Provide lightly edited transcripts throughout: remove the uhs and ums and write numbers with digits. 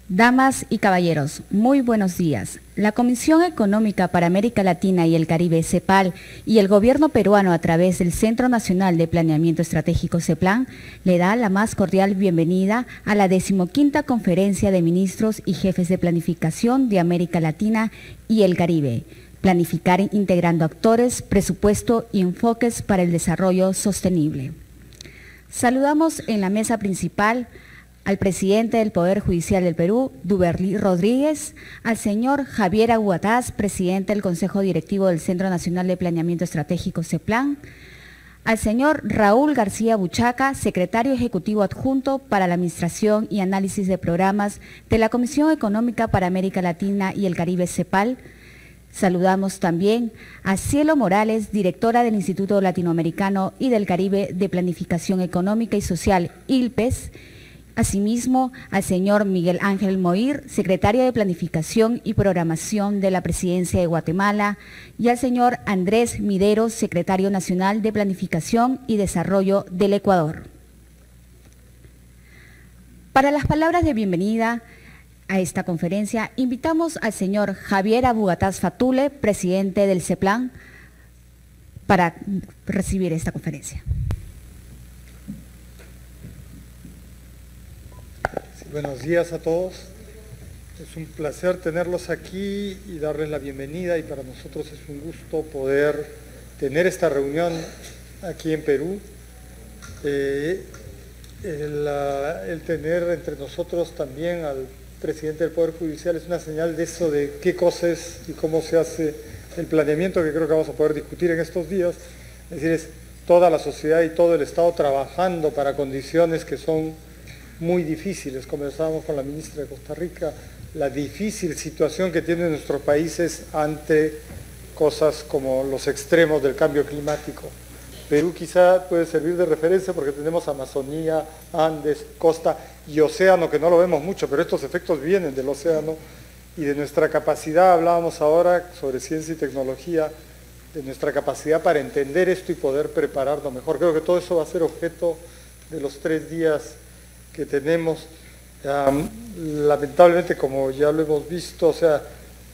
Damas y caballeros, muy buenos días. La Comisión Económica para América Latina y el Caribe, CEPAL, y el Gobierno peruano a través del Centro Nacional de Planeamiento Estratégico, CEPLAN, le da la más cordial bienvenida a la 15ª Conferencia de Ministros y Jefes de Planificación de América Latina y el Caribe. Planificar integrando actores, presupuesto y enfoques para el desarrollo sostenible. Saludamos en la mesa principal al presidente del Poder Judicial del Perú, Duberly Rodríguez, al señor Javier Abugataz, presidente del Consejo Directivo del Centro Nacional de Planeamiento Estratégico, CEPLAN, al señor Raúl García Buchaca, secretario ejecutivo adjunto para la Administración y Análisis de Programas de la Comisión Económica para América Latina y el Caribe, CEPAL. Saludamos también a Cielo Morales, directora del Instituto Latinoamericano y del Caribe de Planificación Económica y Social, ILPES. Asimismo, al señor Miguel Ángel Moir, secretario de Planificación y Programación de la Presidencia de Guatemala, y al señor Andrés Mideros, secretario nacional de Planificación y Desarrollo del Ecuador. Para las palabras de bienvenida a esta conferencia, invitamos al señor Javier Abugataz Fatule, presidente del CEPLAN, para recibir esta conferencia. Buenos días a todos. Es un placer tenerlos aquí y darles la bienvenida, y para nosotros es un gusto poder tener esta reunión aquí en Perú. El tener entre nosotros también al presidente del Poder Judicial es una señal de eso, de qué cosa es y cómo se hace el planeamiento, que creo que vamos a poder discutir en estos días. Es decir, es toda la sociedad y todo el Estado trabajando para condiciones que son muy difíciles. Conversábamos con la ministra de Costa Rica, la difícil situación que tienen nuestros países ante cosas como los extremos del cambio climático. Perú quizá puede servir de referencia porque tenemos Amazonía, Andes, costa y océano, que no lo vemos mucho, pero estos efectos vienen del océano y de nuestra capacidad. Hablábamos ahora sobre ciencia y tecnología, de nuestra capacidad para entender esto y poder prepararnos mejor. Creo que todo eso va a ser objeto de los 3 días que tenemos. Lamentablemente, como ya lo hemos visto, o sea,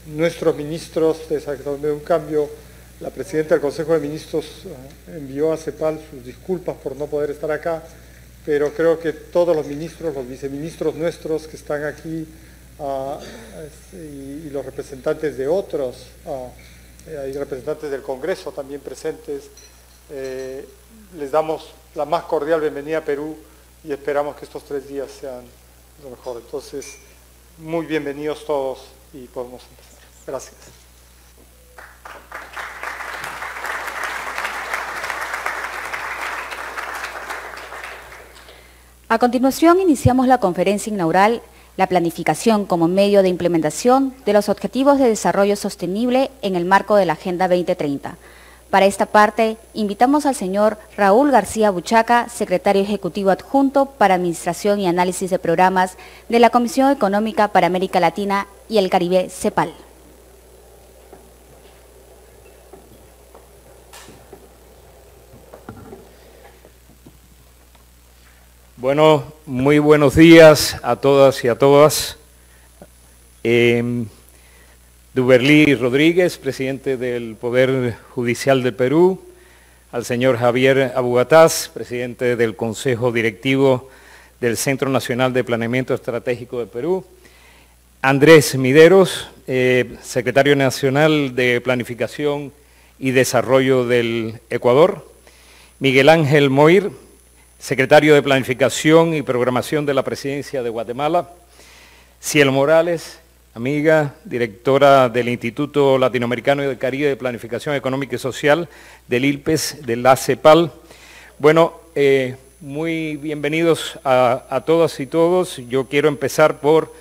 nuestros ministros, de un cambio, la presidenta del Consejo de Ministros envió a CEPAL sus disculpas por no poder estar acá, pero creo que todos los ministros, los viceministros nuestros que están aquí y los representantes de otros, hay representantes del Congreso también presentes, les damos la más cordial bienvenida a Perú y esperamos que estos 3 días sean lo mejor. Entonces, muy bienvenidos todos y podemos empezar. Gracias. A continuación, iniciamos la conferencia inaugural, la planificación como medio de implementación de los Objetivos de Desarrollo Sostenible en el marco de la Agenda 2030. Para esta parte, invitamos al señor Raúl García Buchaca, secretario ejecutivo adjunto para Administración y Análisis de Programas de la Comisión Económica para América Latina y el Caribe, CEPAL. Bueno, muy buenos días a todas y a todas. Duberly Rodríguez, presidente del Poder Judicial del Perú, al señor Javier Abugataz, presidente del Consejo Directivo del Centro Nacional de Planeamiento Estratégico de Perú, Andrés Mideros, secretario nacional de Planificación y Desarrollo del Ecuador, Miguel Ángel Moir, secretario de Planificación y Programación de la Presidencia de Guatemala, Cielo Morales, amiga, directora del Instituto Latinoamericano y del Caribe de Planificación Económica y Social, del ILPES, de la CEPAL. Bueno, muy bienvenidos a todas y todos. Yo quiero empezar por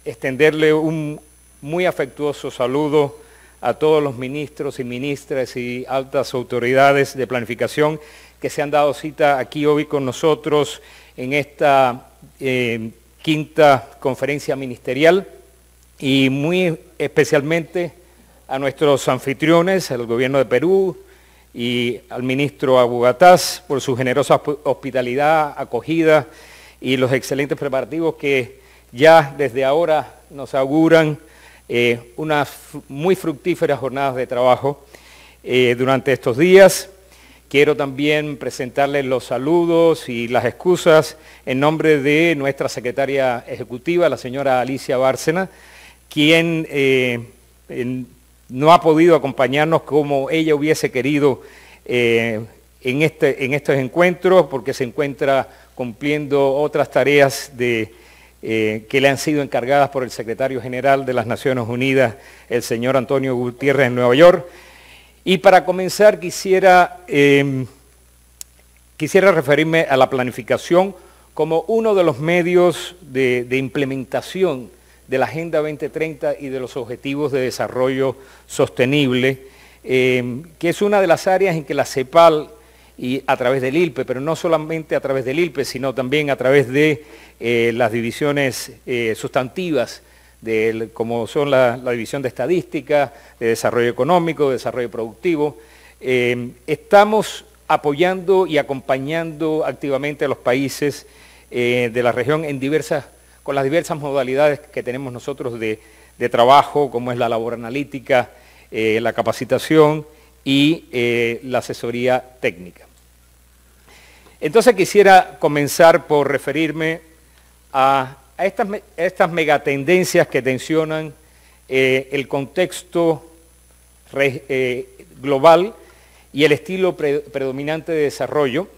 extenderle un muy afectuoso saludo a todos los ministros y ministras y altas autoridades de planificación que se han dado cita aquí hoy con nosotros en esta quinta conferencia ministerial, y muy especialmente a nuestros anfitriones, al Gobierno de Perú y al ministro Abugataz por su generosa hospitalidad, acogida y los excelentes preparativos que ya desde ahora nos auguran unas muy fructíferas jornadas de trabajo durante estos días. Quiero también presentarles los saludos y las excusas en nombre de nuestra secretaria ejecutiva, la señora Alicia Bárcena, quien no ha podido acompañarnos como ella hubiese querido en estos encuentros, porque se encuentra cumpliendo otras tareas que le han sido encargadas por el secretario general de las Naciones Unidas, el señor Antonio Gutiérrez, en Nueva York. Y para comenzar quisiera referirme a la planificación como uno de los medios de implementación de la Agenda 2030 y de los Objetivos de Desarrollo Sostenible, que es una de las áreas en que la CEPAL, y a través del ILPE, pero no solamente a través del ILPE, sino también a través de las divisiones sustantivas, como son la División de Estadística, de Desarrollo Económico, de Desarrollo Productivo, estamos apoyando y acompañando activamente a los países de la región con las diversas modalidades que tenemos nosotros de trabajo, como es la labor analítica, la capacitación y la asesoría técnica. Entonces quisiera comenzar por referirme a estas megatendencias que tensionan el contexto global y el estilo predominante de desarrollo,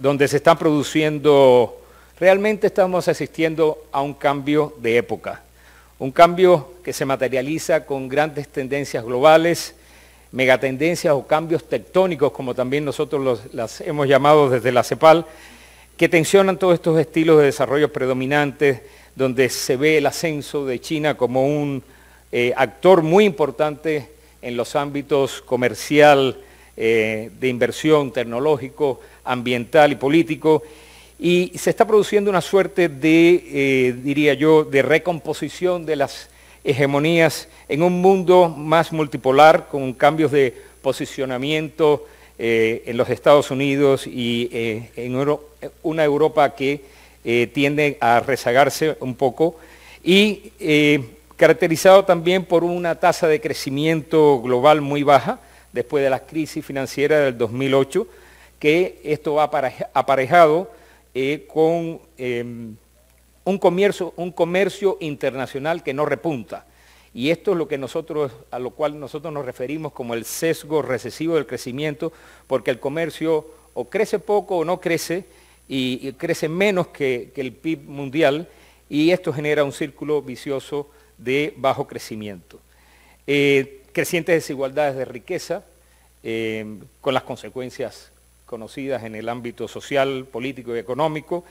donde se están produciendo, realmente estamos asistiendo a un cambio de época, un cambio que se materializa con grandes tendencias globales, megatendencias o cambios tectónicos, como también nosotros las hemos llamado desde la CEPAL, que tensionan todos estos estilos de desarrollo predominantes, donde se ve el ascenso de China como un actor muy importante en los ámbitos comercial, de inversión, tecnológico, ambiental y político, y se está produciendo una suerte de, diría yo, de recomposición de las hegemonías en un mundo más multipolar, con cambios de posicionamiento en los Estados Unidos y en una Europa que tiende a rezagarse un poco, y caracterizado también por una tasa de crecimiento global muy baja después de la crisis financiera del 2008, que esto va aparejado con un comercio internacional que no repunta. Y esto es a lo cual nosotros nos referimos como el sesgo recesivo del crecimiento, porque el comercio o crece poco o no crece, y crece menos que el PIB mundial, y esto genera un círculo vicioso de bajo crecimiento. Crecientes desigualdades de riqueza, con las consecuencias conocidas en el ámbito social, político y económico.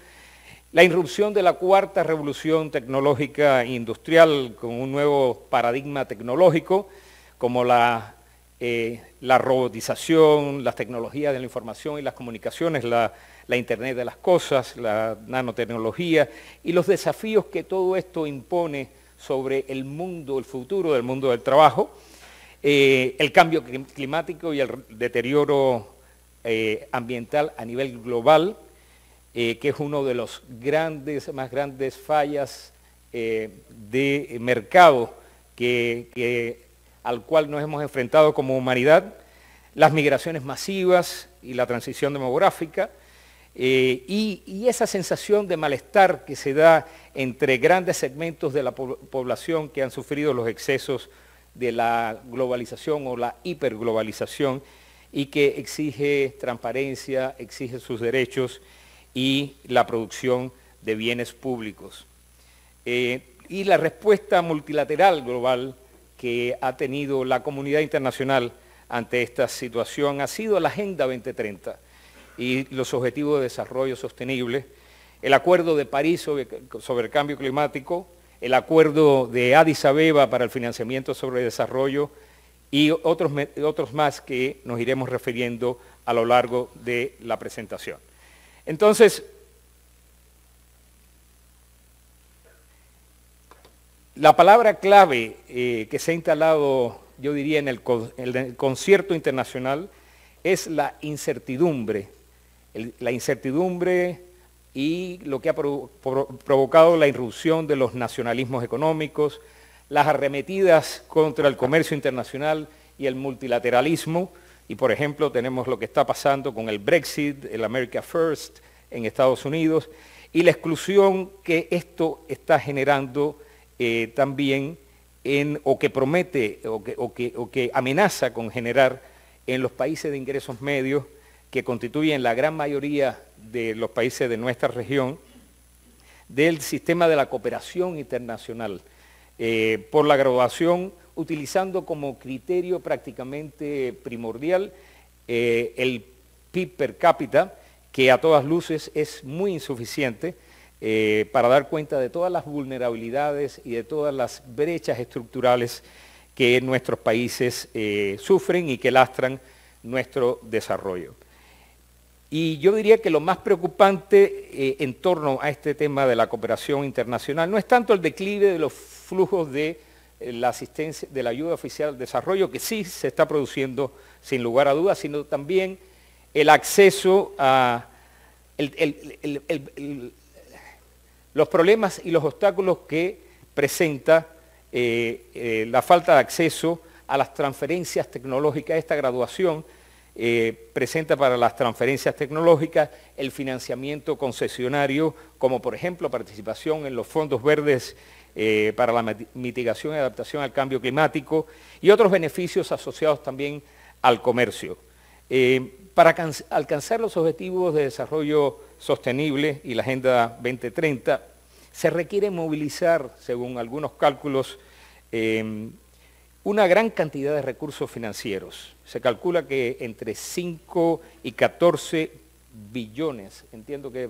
La irrupción de la cuarta revolución tecnológica e industrial con un nuevo paradigma tecnológico, como la robotización, las tecnologías de la información y las comunicaciones, la Internet de las cosas, la nanotecnología, y los desafíos que todo esto impone sobre el futuro del mundo del trabajo, el cambio climático y el deterioro ambiental a nivel global, que es uno de los más grandes fallas de mercado al cual nos hemos enfrentado como humanidad, las migraciones masivas y la transición demográfica, y esa sensación de malestar que se da entre grandes segmentos de la población que han sufrido los excesos de la globalización o la hiperglobalización, y que exige transparencia, exige sus derechos y la producción de bienes públicos. Y la respuesta multilateral global que ha tenido la comunidad internacional ante esta situación ha sido la Agenda 2030 y los Objetivos de Desarrollo Sostenible, el Acuerdo de París sobre el Cambio Climático, el Acuerdo de Addis Abeba para el Financiamiento sobre Desarrollo y otros más que nos iremos refiriendo a lo largo de la presentación. Entonces, la palabra clave que se ha instalado, yo diría, en el concierto internacional es la incertidumbre. La incertidumbre y lo que ha provocado la irrupción de los nacionalismos económicos, las arremetidas contra el comercio internacional y el multilateralismo, y por ejemplo tenemos lo que está pasando con el Brexit, el America First en Estados Unidos, y la exclusión que esto está generando también o que promete o que amenaza con generar en los países de ingresos medios, que constituyen la gran mayoría de los países de nuestra región, del sistema de la cooperación internacional, por la graduación, utilizando como criterio prácticamente primordial el PIB per cápita, que a todas luces es muy insuficiente para dar cuenta de todas las vulnerabilidades y de todas las brechas estructurales que nuestros países sufren y que lastran nuestro desarrollo. Y yo diría que lo más preocupante en torno a este tema de la cooperación internacional no es tanto el declive de los flujos de la asistencia, de la ayuda oficial al desarrollo, que sí se está produciendo sin lugar a dudas, sino también el acceso a los problemas y los obstáculos que presenta la falta de acceso a las transferencias tecnológicas. Esta graduación presenta para las transferencias tecnológicas el financiamiento concesionario, como por ejemplo participación en los fondos verdes para la mitigación y adaptación al cambio climático y otros beneficios asociados también al comercio. Para alcanzar los objetivos de desarrollo sostenible y la Agenda 2030, se requiere movilizar, según algunos cálculos, una gran cantidad de recursos financieros. Se calcula que entre 5 y 14 billones, entiendo que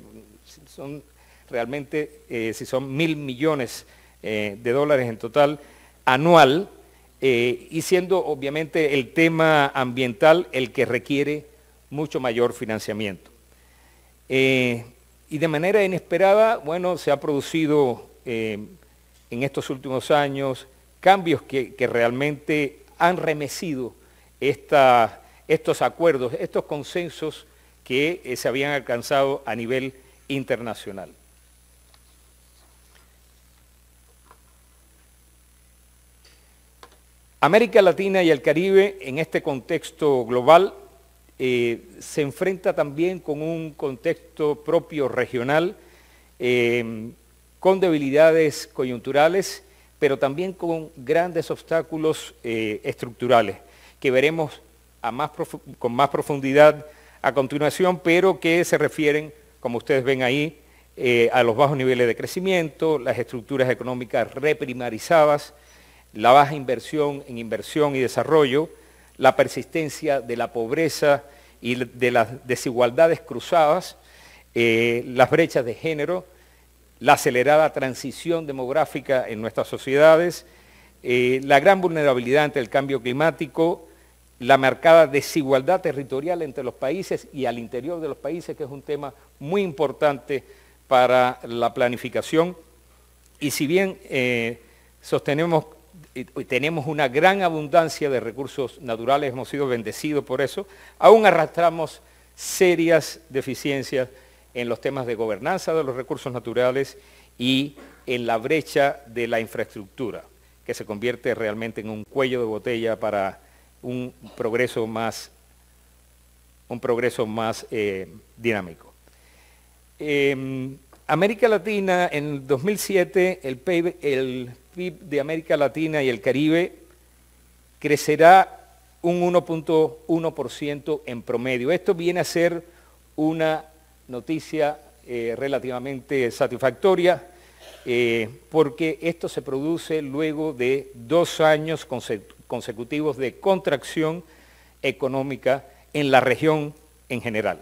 son realmente, si son 1.000 millones de dólares en total, anual, y siendo obviamente el tema ambiental el que requiere mucho mayor financiamiento. Y de manera inesperada, bueno, se ha producido en estos últimos años cambios que realmente han remecido estos acuerdos, estos consensos que se habían alcanzado a nivel internacional. América Latina y el Caribe, en este contexto global, se enfrenta también con un contexto propio regional, con debilidades coyunturales, pero también con grandes obstáculos estructurales, que veremos con más profundidad a continuación, pero que se refieren, como ustedes ven ahí, a los bajos niveles de crecimiento, las estructuras económicas reprimarizadas, la baja inversión en inversión y desarrollo, la persistencia de la pobreza y de las desigualdades cruzadas, las brechas de género, la acelerada transición demográfica en nuestras sociedades, la gran vulnerabilidad ante el cambio climático, la marcada desigualdad territorial entre los países y al interior de los países, que es un tema muy importante para la planificación. Y si bien tenemos una gran abundancia de recursos naturales, hemos sido bendecidos por eso, aún arrastramos serias deficiencias en los temas de gobernanza de los recursos naturales y en la brecha de la infraestructura, que se convierte realmente en un cuello de botella para un progreso más dinámico. América Latina, en 2007, el PIB de América Latina y el Caribe crecerá un 1.1% en promedio. Esto viene a ser una noticia relativamente satisfactoria, porque esto se produce luego de 2 años consecutivos de contracción económica en la región en general.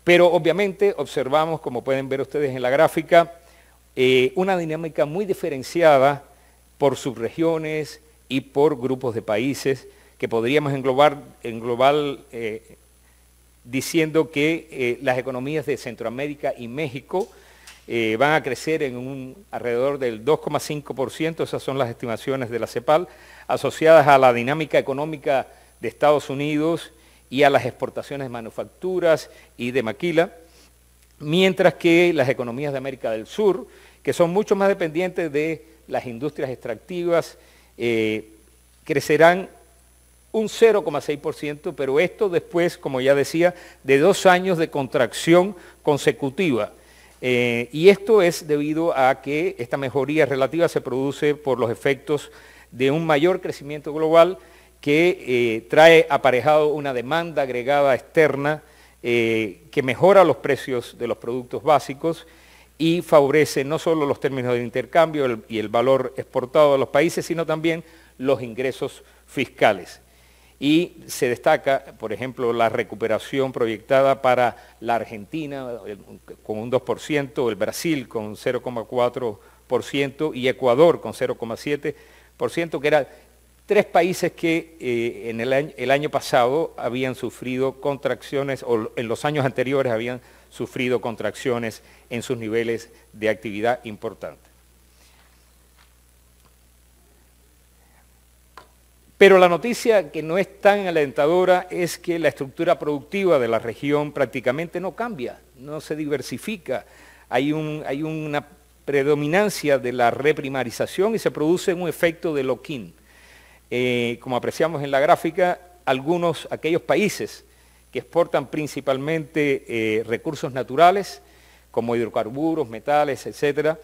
Pero obviamente observamos, como pueden ver ustedes en la gráfica, una dinámica muy diferenciada por subregiones y por grupos de países que podríamos englobar diciendo que las economías de Centroamérica y México van a crecer en alrededor del 2,5%, esas son las estimaciones de la CEPAL, asociadas a la dinámica económica de Estados Unidos y a las exportaciones de manufacturas y de maquila. mientras que las economías de América del Sur, que son mucho más dependientes de las industrias extractivas, crecerán un 0,6%, pero esto después, como ya decía, de 2 años de contracción consecutiva. Y esto es debido a que esta mejoría relativa se produce por los efectos de un mayor crecimiento global que trae aparejado una demanda agregada externa que mejora los precios de los productos básicos y favorece no solo los términos de intercambio y el valor exportado a los países, sino también los ingresos fiscales. Y se destaca, por ejemplo, la recuperación proyectada para la Argentina con un 2%, el Brasil con 0,4% y Ecuador con 0,7%, que eran 3 países que en el año pasado habían sufrido contracciones, o en los años anteriores habían sufrido contracciones en sus niveles de actividad importante. Pero la noticia que no es tan alentadora es que la estructura productiva de la región prácticamente no cambia, no se diversifica. Hay una predominancia de la reprimarización y se produce un efecto de lock-in. Como apreciamos en la gráfica, aquellos países que exportan principalmente recursos naturales, como hidrocarburos, metales, etcétera,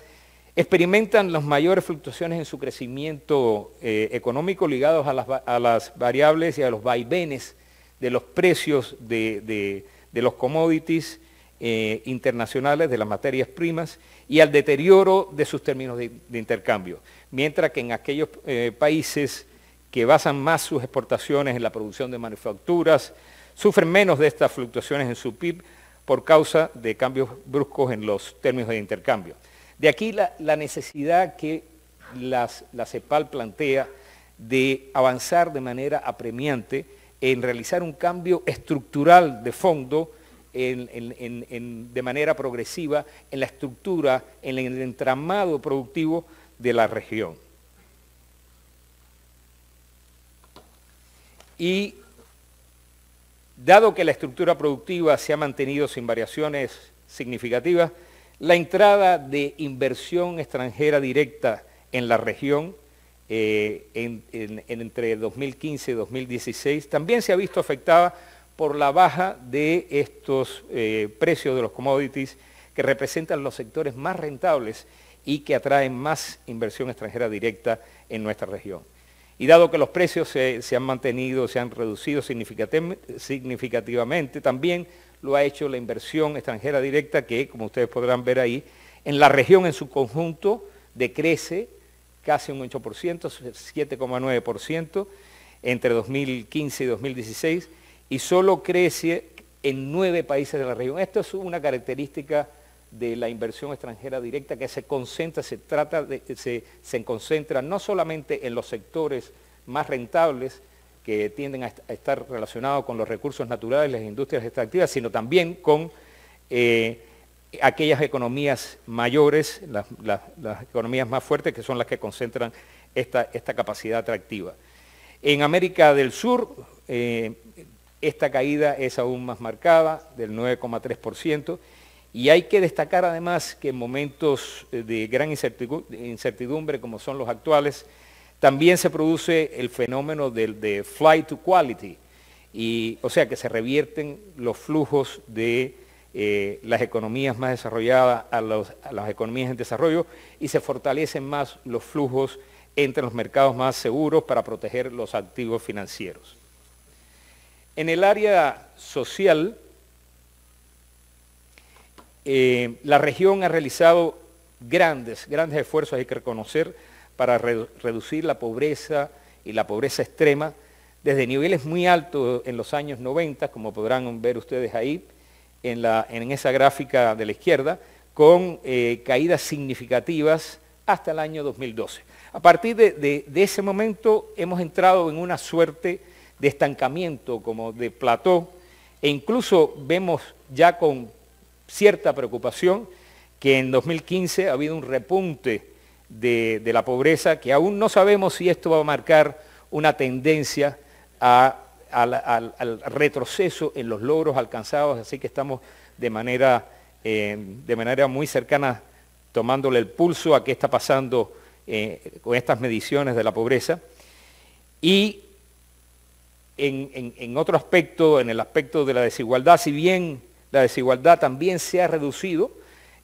experimentan las mayores fluctuaciones en su crecimiento económico ligados a las variables y a los vaivenes de los precios de los commodities internacionales, de las materias primas, y al deterioro de sus términos de intercambio. Mientras que en aquellos países que basan más sus exportaciones en la producción de manufacturas, sufren menos de estas fluctuaciones en su PIB por causa de cambios bruscos en los términos de intercambio. De aquí la necesidad que la CEPAL plantea de avanzar de manera apremiante en realizar un cambio estructural de fondo de manera progresiva en la estructura, en el entramado productivo de la región. Y dado que la estructura productiva se ha mantenido sin variaciones significativas, la entrada de inversión extranjera directa en la región entre 2015 y 2016 también se ha visto afectada por la baja de estos precios de los commodities que representan los sectores más rentables y que atraen más inversión extranjera directa en nuestra región. Y dado que los precios se han mantenido, se han reducido significativamente, también lo ha hecho la inversión extranjera directa que, como ustedes podrán ver ahí, en la región en su conjunto decrece casi un 8%, 7,9% entre 2015 y 2016, y solo crece en 9 países de la región. Esto es una característica de la inversión extranjera directa que se concentra, se concentra no solamente en los sectores más rentables, que tienden a estar relacionados con los recursos naturales, las industrias extractivas, sino también con aquellas economías mayores, las economías más fuertes, que son las que concentran esta capacidad atractiva. En América del Sur, esta caída es aún más marcada, del 9,3%, y hay que destacar además que en momentos de gran incertidumbre, como son los actuales, también se produce el fenómeno de flight to quality, o sea que se revierten los flujos de las economías más desarrolladas a las economías en desarrollo y se fortalecen más los flujos entre los mercados más seguros para proteger los activos financieros. En el área social, la región ha realizado grandes esfuerzos, hay que reconocer, para reducir la pobreza y la pobreza extrema desde niveles muy altos en los años 90, como podrán ver ustedes ahí en esa gráfica de la izquierda, con caídas significativas hasta el año 2012. A partir de ese momento hemos entrado en una suerte de estancamiento, como de plató, e incluso vemos ya con cierta preocupación que en 2015 ha habido un repunte de la pobreza, que aún no sabemos si esto va a marcar una tendencia al retroceso en los logros alcanzados, así que estamos de manera de manera muy cercana, tomándole el pulso a qué está pasando con estas mediciones de la pobreza. Y en otro aspecto, en el aspecto de la desigualdad, si bien la desigualdad también se ha reducido,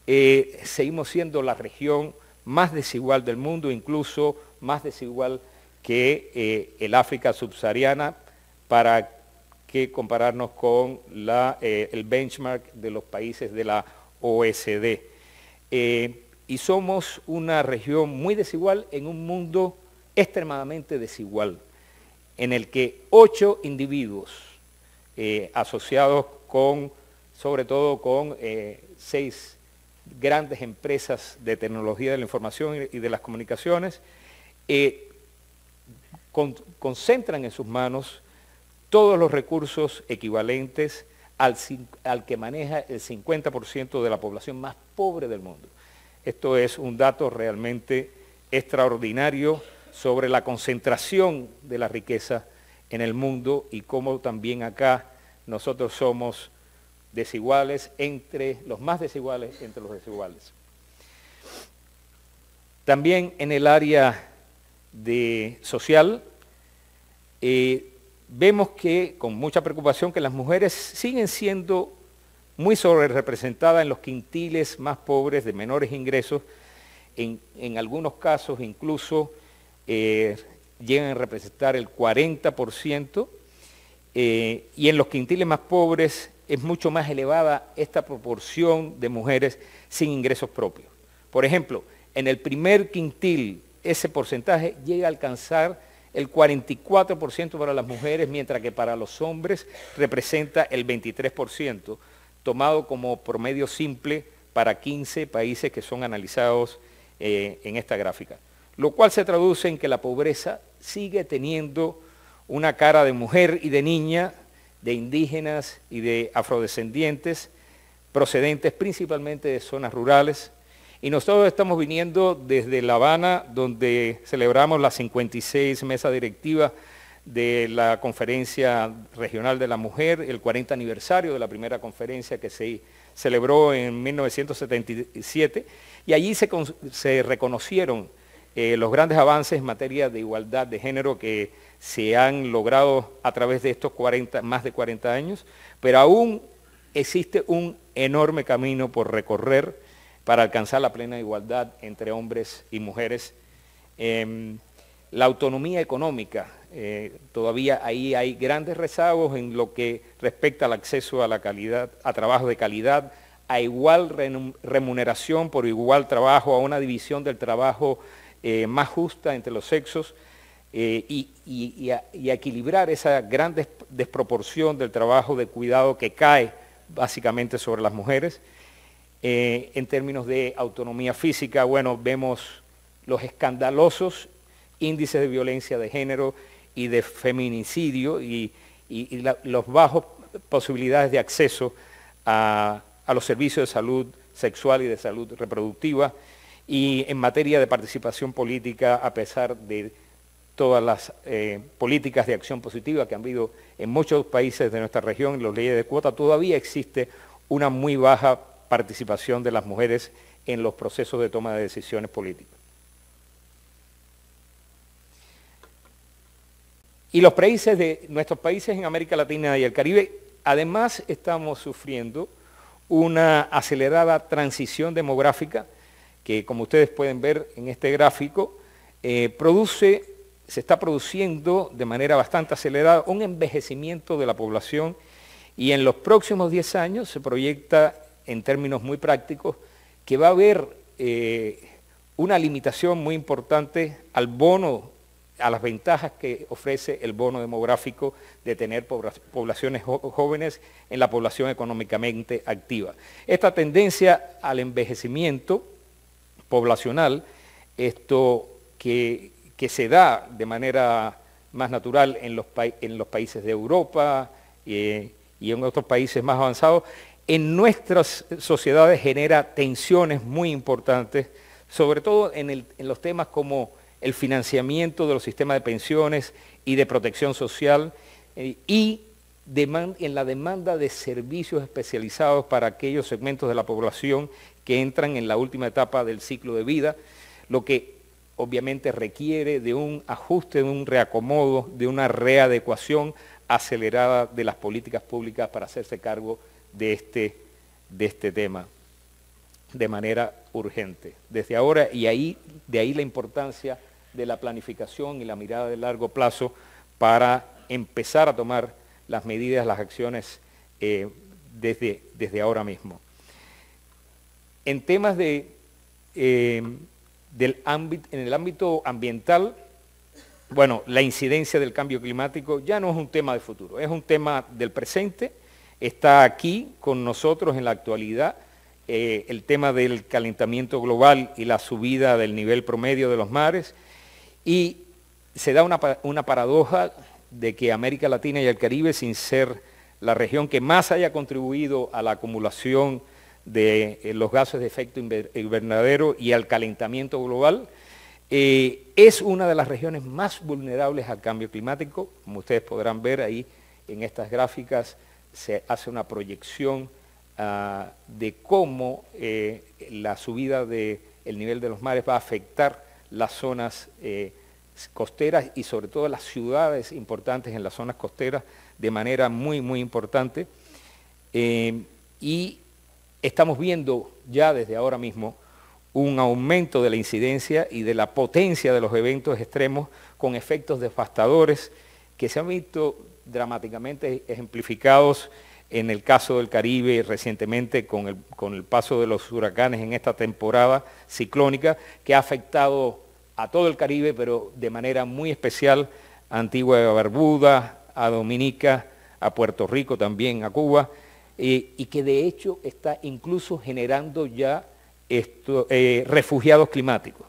seguimos siendo la región más desigual del mundo, incluso más desigual que el África subsahariana, para que compararnos con el benchmark de los países de la OECD. Y somos una región muy desigual en un mundo extremadamente desigual, en el que 8 individuos asociados con, sobre todo con 6 grandes empresas de tecnología de la información y de las comunicaciones, concentran en sus manos todos los recursos equivalentes al que maneja el 50% de la población más pobre del mundo. Esto es un dato realmente extraordinario sobre la concentración de la riqueza en el mundo y cómo también acá nosotros somos desiguales entre los más desiguales entre los desiguales. También en el área social, vemos que con mucha preocupación que las mujeres siguen siendo muy sobrerepresentadas en los quintiles más pobres de menores ingresos, en algunos casos incluso llegan a representar el 40%, y en los quintiles más pobres es mucho más elevada esta proporción de mujeres sin ingresos propios. Por ejemplo, en el primer quintil ese porcentaje llega a alcanzar el 44% para las mujeres, mientras que para los hombres representa el 23%, tomado como promedio simple para 15 países que son analizados en esta gráfica. Lo cual se traduce en que la pobreza sigue teniendo una cara de mujer y de niña, de indígenas y de afrodescendientes, procedentes principalmente de zonas rurales. Y nosotros estamos viniendo desde La Habana, donde celebramos la 56 mesa directiva de la Conferencia Regional de la Mujer, el 40 aniversario de la primera conferencia que se celebró en 1977, y allí se reconocieron los grandes avances en materia de igualdad de género que se han logrado a través de estos más de 40 años, pero aún existe un enorme camino por recorrer para alcanzar la plena igualdad entre hombres y mujeres. La autonomía económica, todavía ahí hay grandes rezagos en lo que respecta al acceso a la calidad, a trabajo de calidad, a igual remuneración por igual trabajo, a una división del trabajo más justa entre los sexos, y a equilibrar esa gran desproporción del trabajo de cuidado que cae básicamente sobre las mujeres. En términos de autonomía física, bueno, vemos los escandalosos índices de violencia de género y de feminicidio y las bajas posibilidades de acceso a los servicios de salud sexual y de salud reproductiva, y en materia de participación política, a pesar de todas las políticas de acción positiva que han habido en muchos países de nuestra región, en las leyes de cuota, todavía existe una muy baja participación de las mujeres en los procesos de toma de decisiones políticas. Y nuestros países en América Latina y el Caribe, además estamos sufriendo una acelerada transición demográfica que, como ustedes pueden ver en este gráfico, se está produciendo de manera bastante acelerada un envejecimiento de la población, y en los próximos 10 años se proyecta, en términos muy prácticos, que va a haber una limitación muy importante al bono, a las ventajas que ofrece el bono demográfico de tener poblaciones jóvenes en la población económicamente activa. Esta tendencia al envejecimiento poblacional, esto que se da de manera más natural en los países de Europa y en otros países más avanzados, en nuestras sociedades genera tensiones muy importantes, sobre todo en los temas como el financiamiento de los sistemas de pensiones y de protección social, y en la demanda de servicios especializados para aquellos segmentos de la población que entran en la última etapa del ciclo de vida, lo que obviamente requiere de un ajuste, de un reacomodo, de una readecuación acelerada de las políticas públicas para hacerse cargo de este tema de manera urgente. Desde ahora, y de ahí la importancia de la planificación y la mirada de largo plazo para empezar a tomar las medidas, las acciones desde ahora mismo. En temas en el ámbito ambiental, bueno, la incidencia del cambio climático ya no es un tema de futuro, es un tema del presente, está aquí con nosotros en la actualidad. El tema del calentamiento global y la subida del nivel promedio de los mares, y se da una paradoja de que América Latina y el Caribe, sin ser la región que más haya contribuido a la acumulación de los gases de efecto invernadero y al calentamiento global, es una de las regiones más vulnerables al cambio climático. Como ustedes podrán ver ahí en estas gráficas, se hace una proyección de cómo la subida del nivel de los mares va a afectar las zonas costeras y sobre todo las ciudades importantes en las zonas costeras de manera muy, muy importante. Y estamos viendo ya desde ahora mismo un aumento de la incidencia y de la potencia de los eventos extremos con efectos devastadores que se han visto dramáticamente ejemplificados en el caso del Caribe recientemente con el paso de los huracanes en esta temporada ciclónica que ha afectado a todo el Caribe, pero de manera muy especial a Antigua y Barbuda, a Dominica, a Puerto Rico también, a Cuba, y que de hecho está incluso generando ya refugiados climáticos.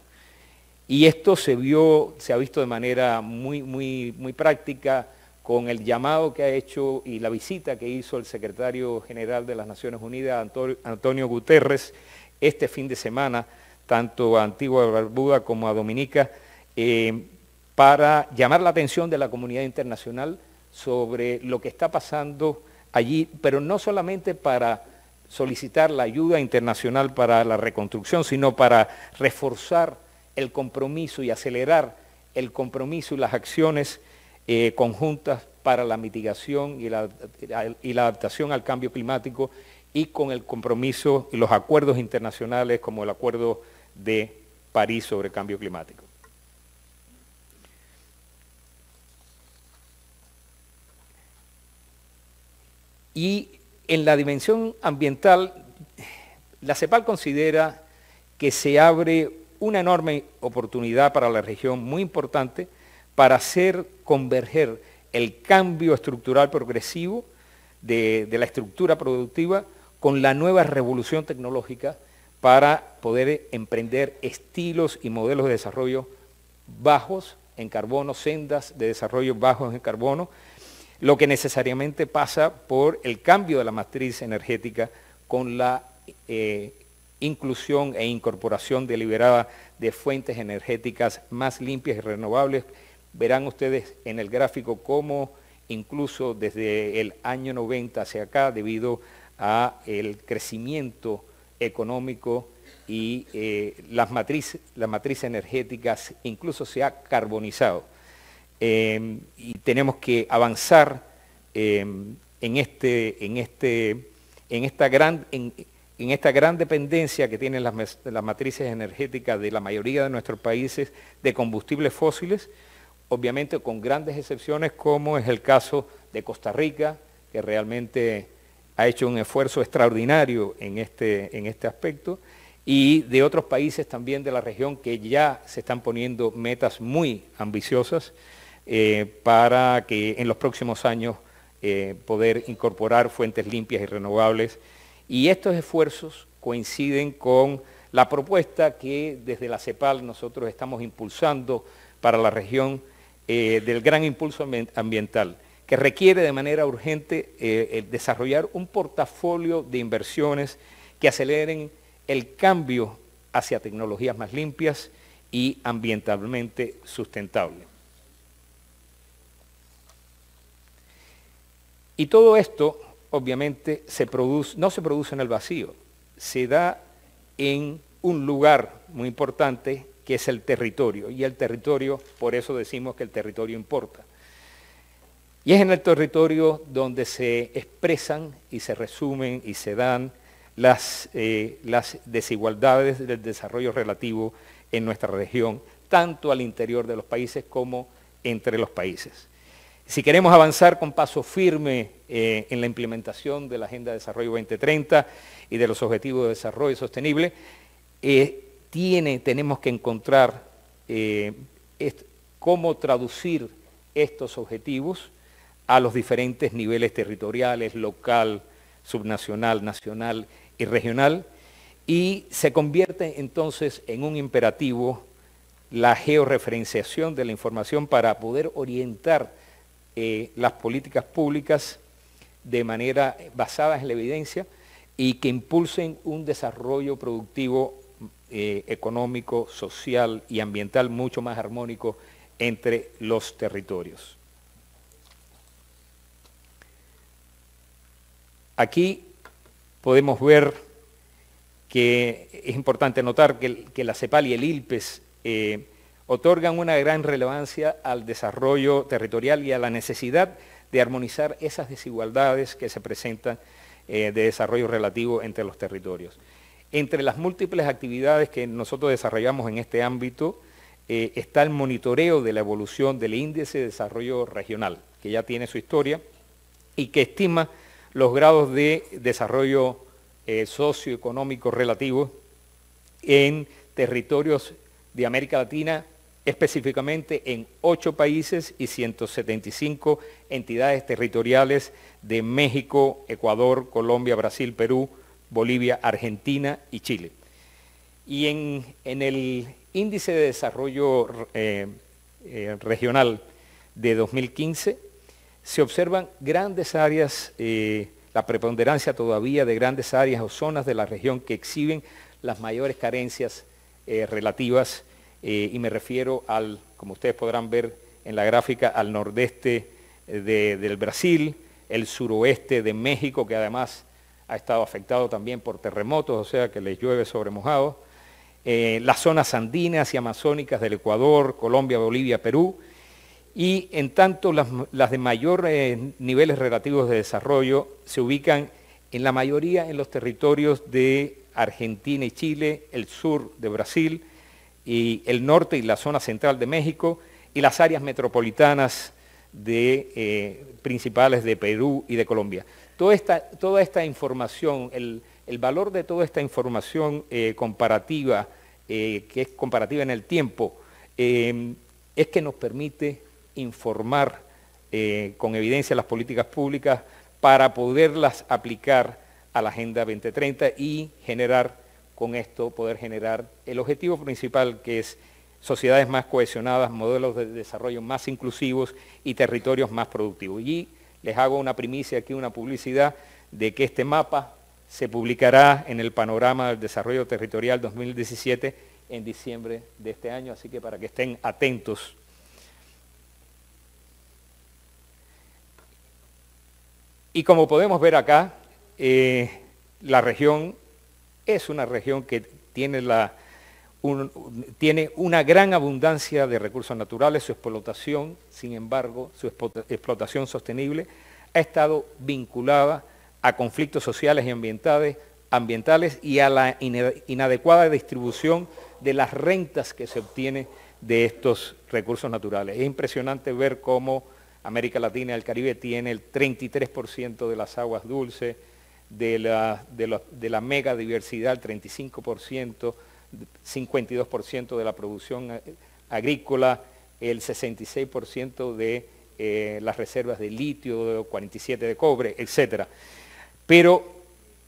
Y esto se ha visto de manera muy, muy, muy práctica con el llamado que ha hecho y la visita que hizo el secretario general de las Naciones Unidas, Antonio Guterres, este fin de semana, tanto a Antigua y Barbuda como a Dominica, para llamar la atención de la comunidad internacional sobre lo que está pasando allí, pero no solamente para solicitar la ayuda internacional para la reconstrucción, sino para reforzar el compromiso y acelerar el compromiso y las acciones conjuntas para la mitigación y la adaptación al cambio climático, y con el compromiso y los acuerdos internacionales como el Acuerdo de París sobre cambio climático. Y en la dimensión ambiental, la CEPAL considera que se abre una enorme oportunidad para la región, muy importante, para hacer converger el cambio estructural progresivo de la estructura productiva con la nueva revolución tecnológica para poder emprender estilos y modelos de desarrollo bajos en carbono, sendas de desarrollo bajos en carbono, lo que necesariamente pasa por el cambio de la matriz energética con la inclusión e incorporación deliberada de fuentes energéticas más limpias y renovables. Verán ustedes en el gráfico cómo incluso desde el año 90 hacia acá, debido a el crecimiento económico y las matrices energéticas incluso se ha carbonizado. Y tenemos que avanzar en esta gran dependencia que tienen las matrices energéticas de la mayoría de nuestros países de combustibles fósiles, obviamente con grandes excepciones como es el caso de Costa Rica, que realmente ha hecho un esfuerzo extraordinario en este aspecto, y de otros países también de la región que ya se están poniendo metas muy ambiciosas para que en los próximos años poder incorporar fuentes limpias y renovables. Y estos esfuerzos coinciden con la propuesta que desde la CEPAL nosotros estamos impulsando para la región del gran impulso ambiental, que requiere de manera urgente desarrollar un portafolio de inversiones que aceleren el cambio hacia tecnologías más limpias y ambientalmente sustentables. Y todo esto, obviamente, no se produce en el vacío, se da en un lugar muy importante que es el territorio. Y el territorio, por eso decimos que el territorio importa. Y es en el territorio donde se expresan y se resumen y se dan las desigualdades del desarrollo relativo en nuestra región, tanto al interior de los países como entre los países. Si queremos avanzar con paso firme en la implementación de la Agenda de Desarrollo 2030 y de los Objetivos de Desarrollo Sostenible, tenemos que encontrar cómo traducir estos objetivos a los diferentes niveles territoriales, local, subnacional, nacional y regional, y se convierte entonces en un imperativo la georreferenciación de la información para poder orientar las políticas públicas de manera basada en la evidencia y que impulsen un desarrollo productivo, económico, social y ambiental mucho más armónico entre los territorios. Aquí podemos ver que es importante notar que la CEPAL y el ILPES otorgan una gran relevancia al desarrollo territorial y a la necesidad de armonizar esas desigualdades que se presentan de desarrollo relativo entre los territorios. Entre las múltiples actividades que nosotros desarrollamos en este ámbito está el monitoreo de la evolución del Índice de Desarrollo Regional, que ya tiene su historia y que estima los grados de desarrollo socioeconómico relativo en territorios de América Latina, específicamente en 8 países y 175 entidades territoriales de México, Ecuador, Colombia, Brasil, Perú, Bolivia, Argentina y Chile. Y en el Índice de Desarrollo Regional de 2015 se observan grandes áreas, la preponderancia todavía de grandes áreas o zonas de la región que exhiben las mayores carencias relativas, y me refiero como ustedes podrán ver en la gráfica, al nordeste del Brasil, el suroeste de México, que además ha estado afectado también por terremotos, o sea que les llueve sobre mojado, las zonas andinas y amazónicas del Ecuador, Colombia, Bolivia, Perú, y en tanto las de mayores niveles relativos de desarrollo se ubican en la mayoría en los territorios de Argentina y Chile, el sur de Brasil, y el norte y la zona central de México, y las áreas metropolitanas principales de Perú y de Colombia. Toda esta información, el valor de toda esta información comparativa, que es comparativa en el tiempo, es que nos permite informar con evidencia las políticas públicas para poderlas aplicar a la Agenda 2030 y con esto poder generar el objetivo principal, que es sociedades más cohesionadas, modelos de desarrollo más inclusivos y territorios más productivos. Y les hago una primicia aquí, una publicidad, de que este mapa se publicará en el Panorama del Desarrollo Territorial 2017 en diciembre de este año, así que para que estén atentos. Y como podemos ver acá, la región es una región que tiene una gran abundancia de recursos naturales. Su explotación, sin embargo, su explotación sostenible ha estado vinculada a conflictos sociales y ambientales y a la inadecuada distribución de las rentas que se obtiene de estos recursos naturales. Es impresionante ver cómo América Latina y el Caribe tiene el 33% de las aguas dulces, de la megadiversidad, el 35%, 52% de la producción agrícola, el 66% de las reservas de litio, 47% de cobre, etc. Pero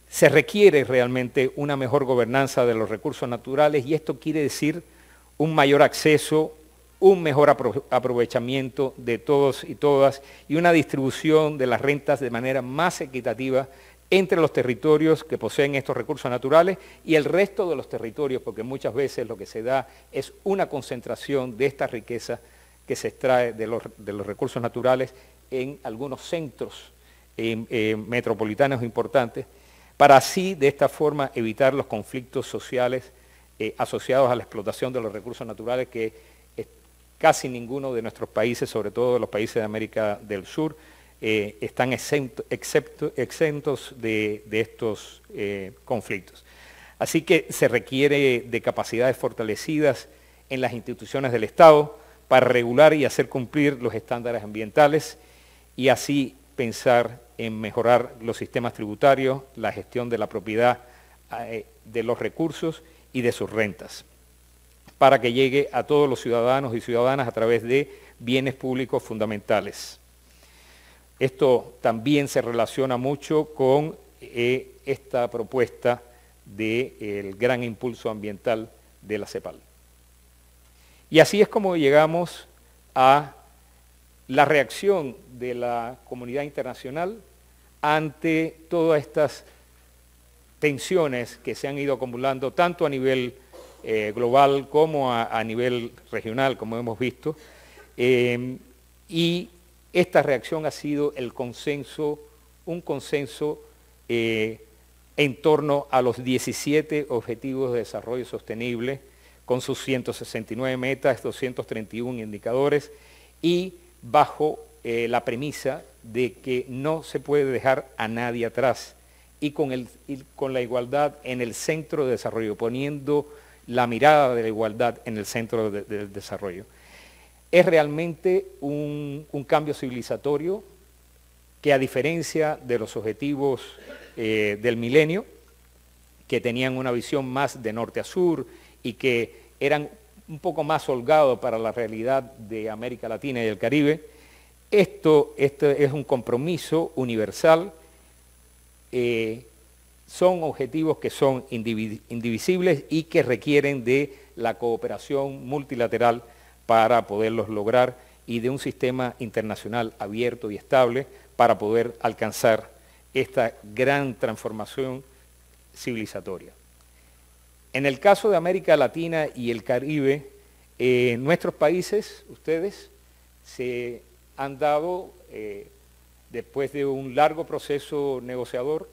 se requiere realmente una mejor gobernanza de los recursos naturales, y esto quiere decir un mayor acceso, un mejor aprovechamiento de todos y todas, y una distribución de las rentas de manera más equitativa entre los territorios que poseen estos recursos naturales y el resto de los territorios, porque muchas veces lo que se da es una concentración de esta riqueza que se extrae de los recursos naturales en algunos centros metropolitanos importantes, para así, de esta forma, evitar los conflictos sociales asociados a la explotación de los recursos naturales que casi ninguno de nuestros países, sobre todo los países de América del Sur, están exentos de estos conflictos. Así que se requiere de capacidades fortalecidas en las instituciones del Estado para regular y hacer cumplir los estándares ambientales y así pensar en mejorar los sistemas tributarios, la gestión de la propiedad, de los recursos y de sus rentas, para que llegue a todos los ciudadanos y ciudadanas a través de bienes públicos fundamentales. Esto también se relaciona mucho con esta propuesta del gran impulso ambiental de la CEPAL. Y así es como llegamos a la reacción de la comunidad internacional ante todas estas tensiones que se han ido acumulando tanto a nivel global como a nivel regional, como hemos visto, y esta reacción ha sido el consenso, un consenso en torno a los 17 Objetivos de Desarrollo Sostenible, con sus 169 metas, 231 indicadores, y bajo la premisa de que no se puede dejar a nadie atrás, y con la igualdad en el centro de desarrollo, poniendo la mirada de la igualdad en el centro del desarrollo. Es realmente un cambio civilizatorio que, a diferencia de los objetivos del milenio, que tenían una visión más de norte a sur y que eran un poco más holgados para la realidad de América Latina y el Caribe, esto es un compromiso universal. Son objetivos que son indivisibles y que requieren de la cooperación multilateral para poderlos lograr y de un sistema internacional abierto y estable para poder alcanzar esta gran transformación civilizatoria. En el caso de América Latina y el Caribe, nuestros países, ustedes, se han dado, después de un largo proceso negociador,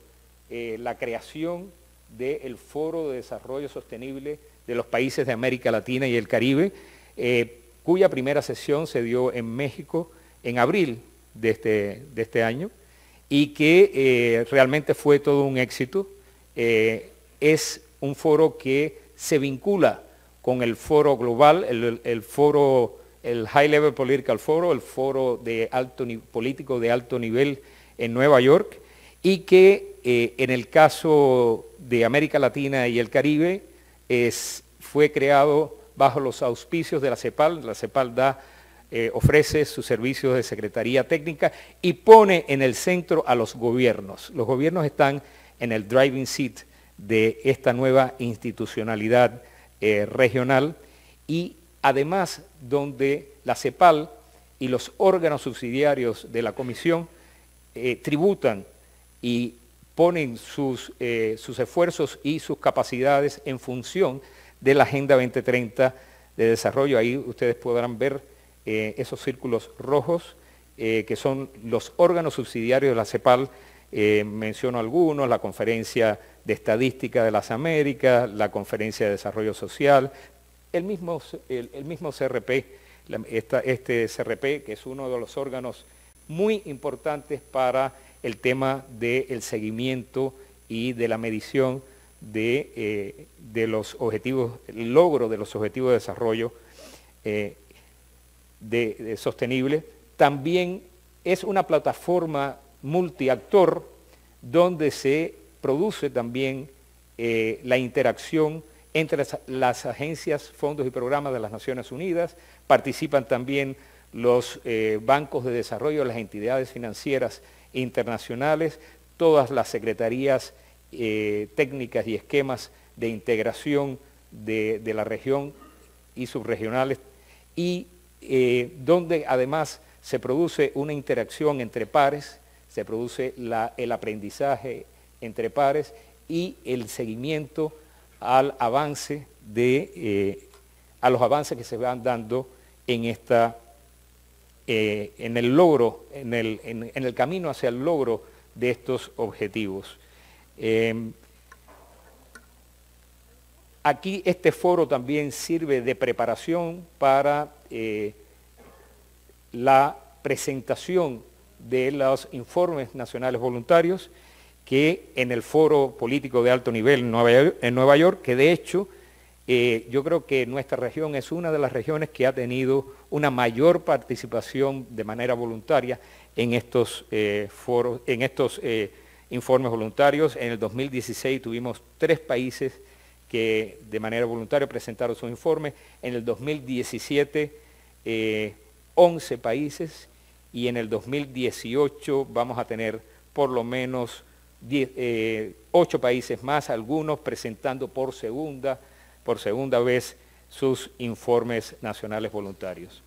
la creación del Foro de Desarrollo Sostenible de los países de América Latina y el Caribe, cuya primera sesión se dio en México en abril de este año y que realmente fue todo un éxito. Es un foro que se vincula con el foro global, el High Level Political Forum, el foro político de alto nivel en Nueva York, y que en el caso de América Latina y el Caribe fue creado bajo los auspicios de la CEPAL. La CEPAL ofrece sus servicios de secretaría técnica y pone en el centro a los gobiernos. Los gobiernos están en el driving seat de esta nueva institucionalidad regional, y además donde la CEPAL y los órganos subsidiarios de la Comisión tributan y ponen sus esfuerzos y sus capacidades en función de la Agenda 2030 de desarrollo. Ahí ustedes podrán ver esos círculos rojos que son los órganos subsidiarios de la CEPAL. Menciono algunos: la Conferencia de Estadística de las Américas, la Conferencia de Desarrollo Social, el mismo CRP, este CRP, que es uno de los órganos muy importantes para el tema del seguimiento y de la medición de los objetivos, el logro de los objetivos de desarrollo sostenible. También es una plataforma multiactor donde se produce también la interacción entre las agencias, fondos y programas de las Naciones Unidas. Participan también los bancos de desarrollo, las entidades financieras internacionales, todas las secretarías técnicas y esquemas de integración de la región y subregionales, y donde además se produce una interacción entre pares, se produce el aprendizaje entre pares y el seguimiento al avance a los avances que se van dando en el logro, en el camino hacia el logro de estos objetivos. Aquí este foro también sirve de preparación para la presentación de los informes nacionales voluntarios que en el foro político de alto nivel en Nueva York, que de hecho yo creo que nuestra región es una de las regiones que ha tenido una mayor participación de manera voluntaria en estos foros, en estos informes voluntarios. En el 2016 tuvimos 3 países que de manera voluntaria presentaron sus informes. En el 2017, 11 países, y en el 2018 vamos a tener por lo menos 8 países más, algunos presentando por segunda vez sus informes nacionales voluntarios.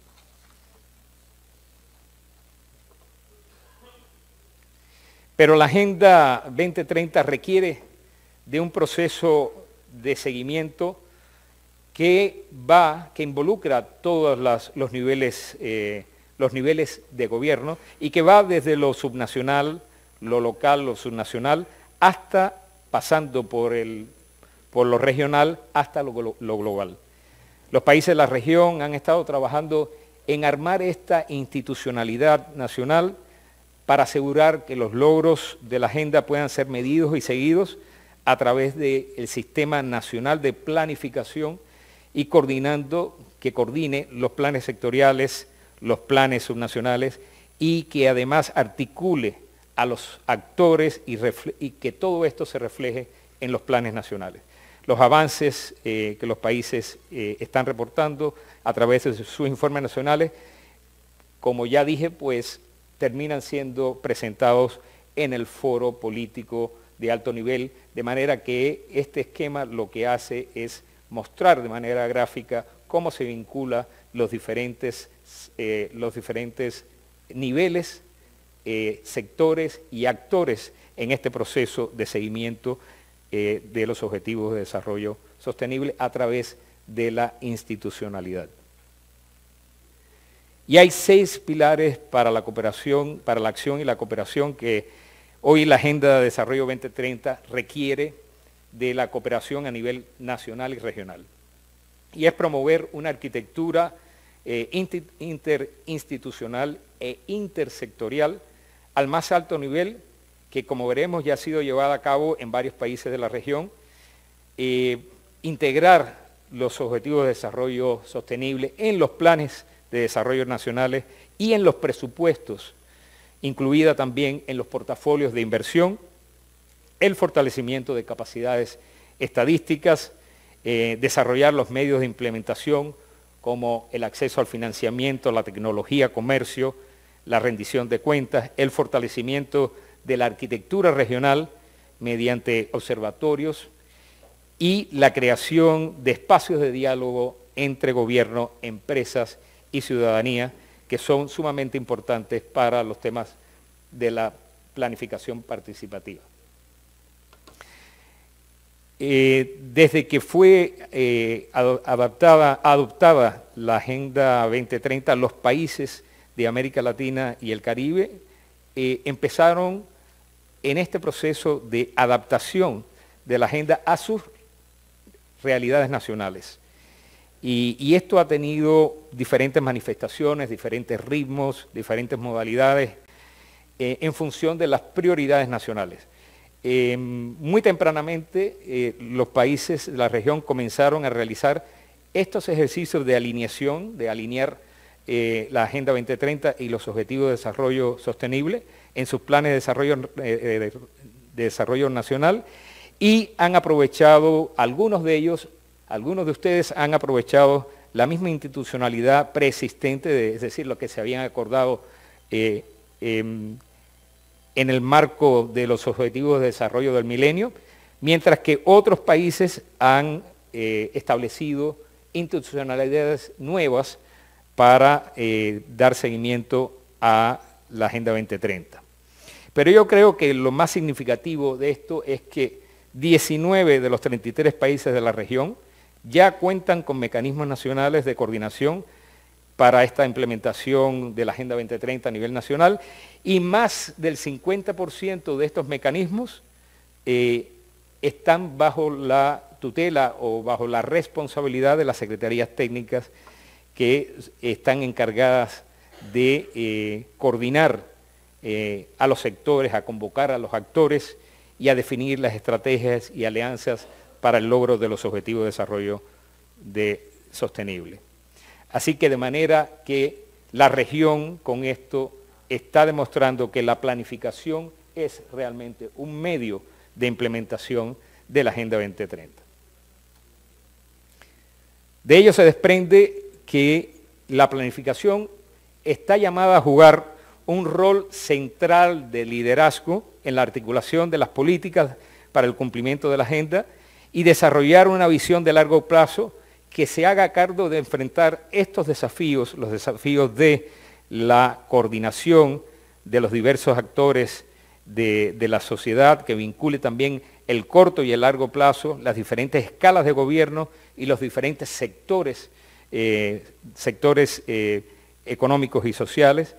Pero la Agenda 2030 requiere de un proceso de seguimiento que involucra todos los niveles de gobierno y que va desde lo subnacional, lo local, lo subnacional, hasta pasando por lo regional hasta lo global. Los países de la región han estado trabajando en armar esta institucionalidad nacional para asegurar que los logros de la agenda puedan ser medidos y seguidos a través del Sistema Nacional de Planificación y que coordine los planes sectoriales, los planes subnacionales y que además articule a los actores y que todo esto se refleje en los planes nacionales. Los avances que los países están reportando a través de sus informes nacionales, como ya dije, pues terminan siendo presentados en el foro político de alto nivel, de manera que este esquema lo que hace es mostrar de manera gráfica cómo se vincula los diferentes niveles, sectores y actores en este proceso de seguimiento de los objetivos de desarrollo sostenible a través de la institucionalidad. Y hay 6 pilares para la cooperación, para la acción y la cooperación que hoy la Agenda de Desarrollo 2030 requiere de la cooperación a nivel nacional y regional. Y es promover una arquitectura interinstitucional e intersectorial al más alto nivel, que como veremos ya ha sido llevada a cabo en varios países de la región, integrar los objetivos de desarrollo sostenible en los planes de desarrollo nacionales y en los presupuestos, incluida también en los portafolios de inversión, el fortalecimiento de capacidades estadísticas, desarrollar los medios de implementación como el acceso al financiamiento, la tecnología, comercio, la rendición de cuentas, el fortalecimiento de la arquitectura regional mediante observatorios y la creación de espacios de diálogo entre gobierno, empresas y ciudadanía, que son sumamente importantes para los temas de la planificación participativa. Desde que fue adoptada la Agenda 2030, los países de América Latina y el Caribe empezaron en este proceso de adaptación de la agenda a sus realidades nacionales. Y esto ha tenido diferentes manifestaciones, diferentes ritmos, diferentes modalidades en función de las prioridades nacionales. Muy tempranamente los países de la región comenzaron a realizar estos ejercicios de alineación, de alinear la Agenda 2030 y los Objetivos de Desarrollo Sostenible en sus planes de desarrollo nacional, y han aprovechado, algunos de ustedes han aprovechado la misma institucionalidad preexistente, es decir, lo que se habían acordado en el marco de los Objetivos de Desarrollo del Milenio, mientras que otros países han establecido institucionalidades nuevas para dar seguimiento a la Agenda 2030. Pero yo creo que lo más significativo de esto es que 19 de los 33 países de la región ya cuentan con mecanismos nacionales de coordinación para esta implementación de la Agenda 2030 a nivel nacional, y más del 50% de estos mecanismos están bajo la tutela o bajo la responsabilidad de las secretarías técnicas que están encargadas de coordinar a los sectores, a convocar a los actores y a definir las estrategias y alianzas para el logro de los objetivos de desarrollo sostenible. Así que de manera que la región con esto está demostrando que la planificación es realmente un medio de implementación de la Agenda 2030. De ello se desprende que la planificación está llamada a jugar un rol central de liderazgo en la articulación de las políticas para el cumplimiento de la agenda y desarrollar una visión de largo plazo que se haga cargo de enfrentar estos desafíos, los desafíos de la coordinación de los diversos actores de la sociedad, que vincule también el corto y el largo plazo, las diferentes escalas de gobierno y los diferentes sectores económicos y sociales,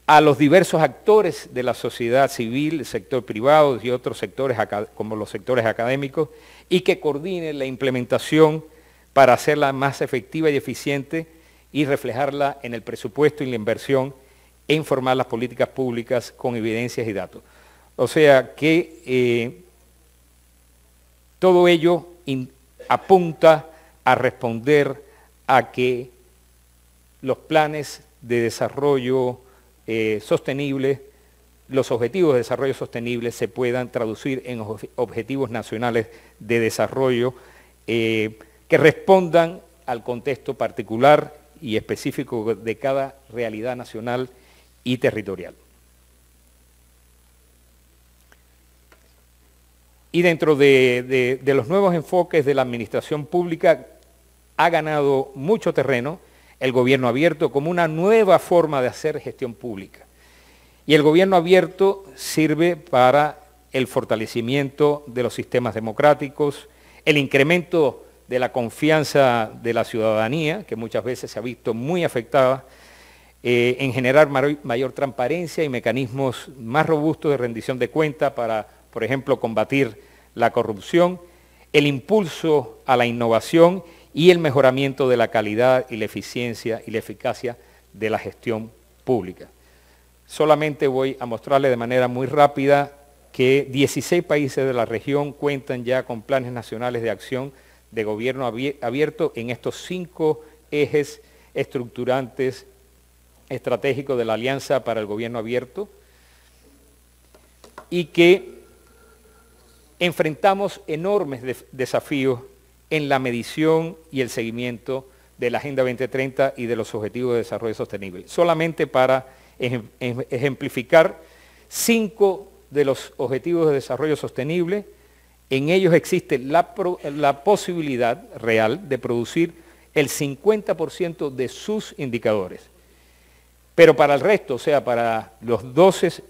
a los diversos actores de la sociedad civil, el sector privado y otros sectores como los sectores académicos, y que coordine la implementación para hacerla más efectiva y eficiente y reflejarla en el presupuesto y la inversión e informar las políticas públicas con evidencias y datos. O sea que todo ello apunta a responder a que los planes de desarrollo sostenible, los objetivos de desarrollo sostenible se puedan traducir en objetivos nacionales de desarrollo que respondan al contexto particular y específico de cada realidad nacional y territorial. Y dentro de los nuevos enfoques de la administración pública ha ganado mucho terreno el gobierno abierto como una nueva forma de hacer gestión pública. Y el gobierno abierto sirve para el fortalecimiento de los sistemas democráticos, el incremento de la confianza de la ciudadanía, que muchas veces se ha visto muy afectada, en generar mayor transparencia y mecanismos más robustos de rendición de cuentas para, por ejemplo, combatir la corrupción, el impulso a la innovación y el mejoramiento de la calidad y la eficiencia y la eficacia de la gestión pública. Solamente voy a mostrarle de manera muy rápida que 16 países de la región cuentan ya con planes nacionales de acción de gobierno abierto en estos 5 ejes estructurantes estratégicos de la Alianza para el Gobierno Abierto, y que enfrentamos enormes desafíos en la medición y el seguimiento de la Agenda 2030 y de los Objetivos de Desarrollo Sostenible. Solamente para ejemplificar 5 de los Objetivos de Desarrollo Sostenible, en ellos existe la posibilidad real de producir el 50% de sus indicadores. Pero para el resto, o sea, para los 12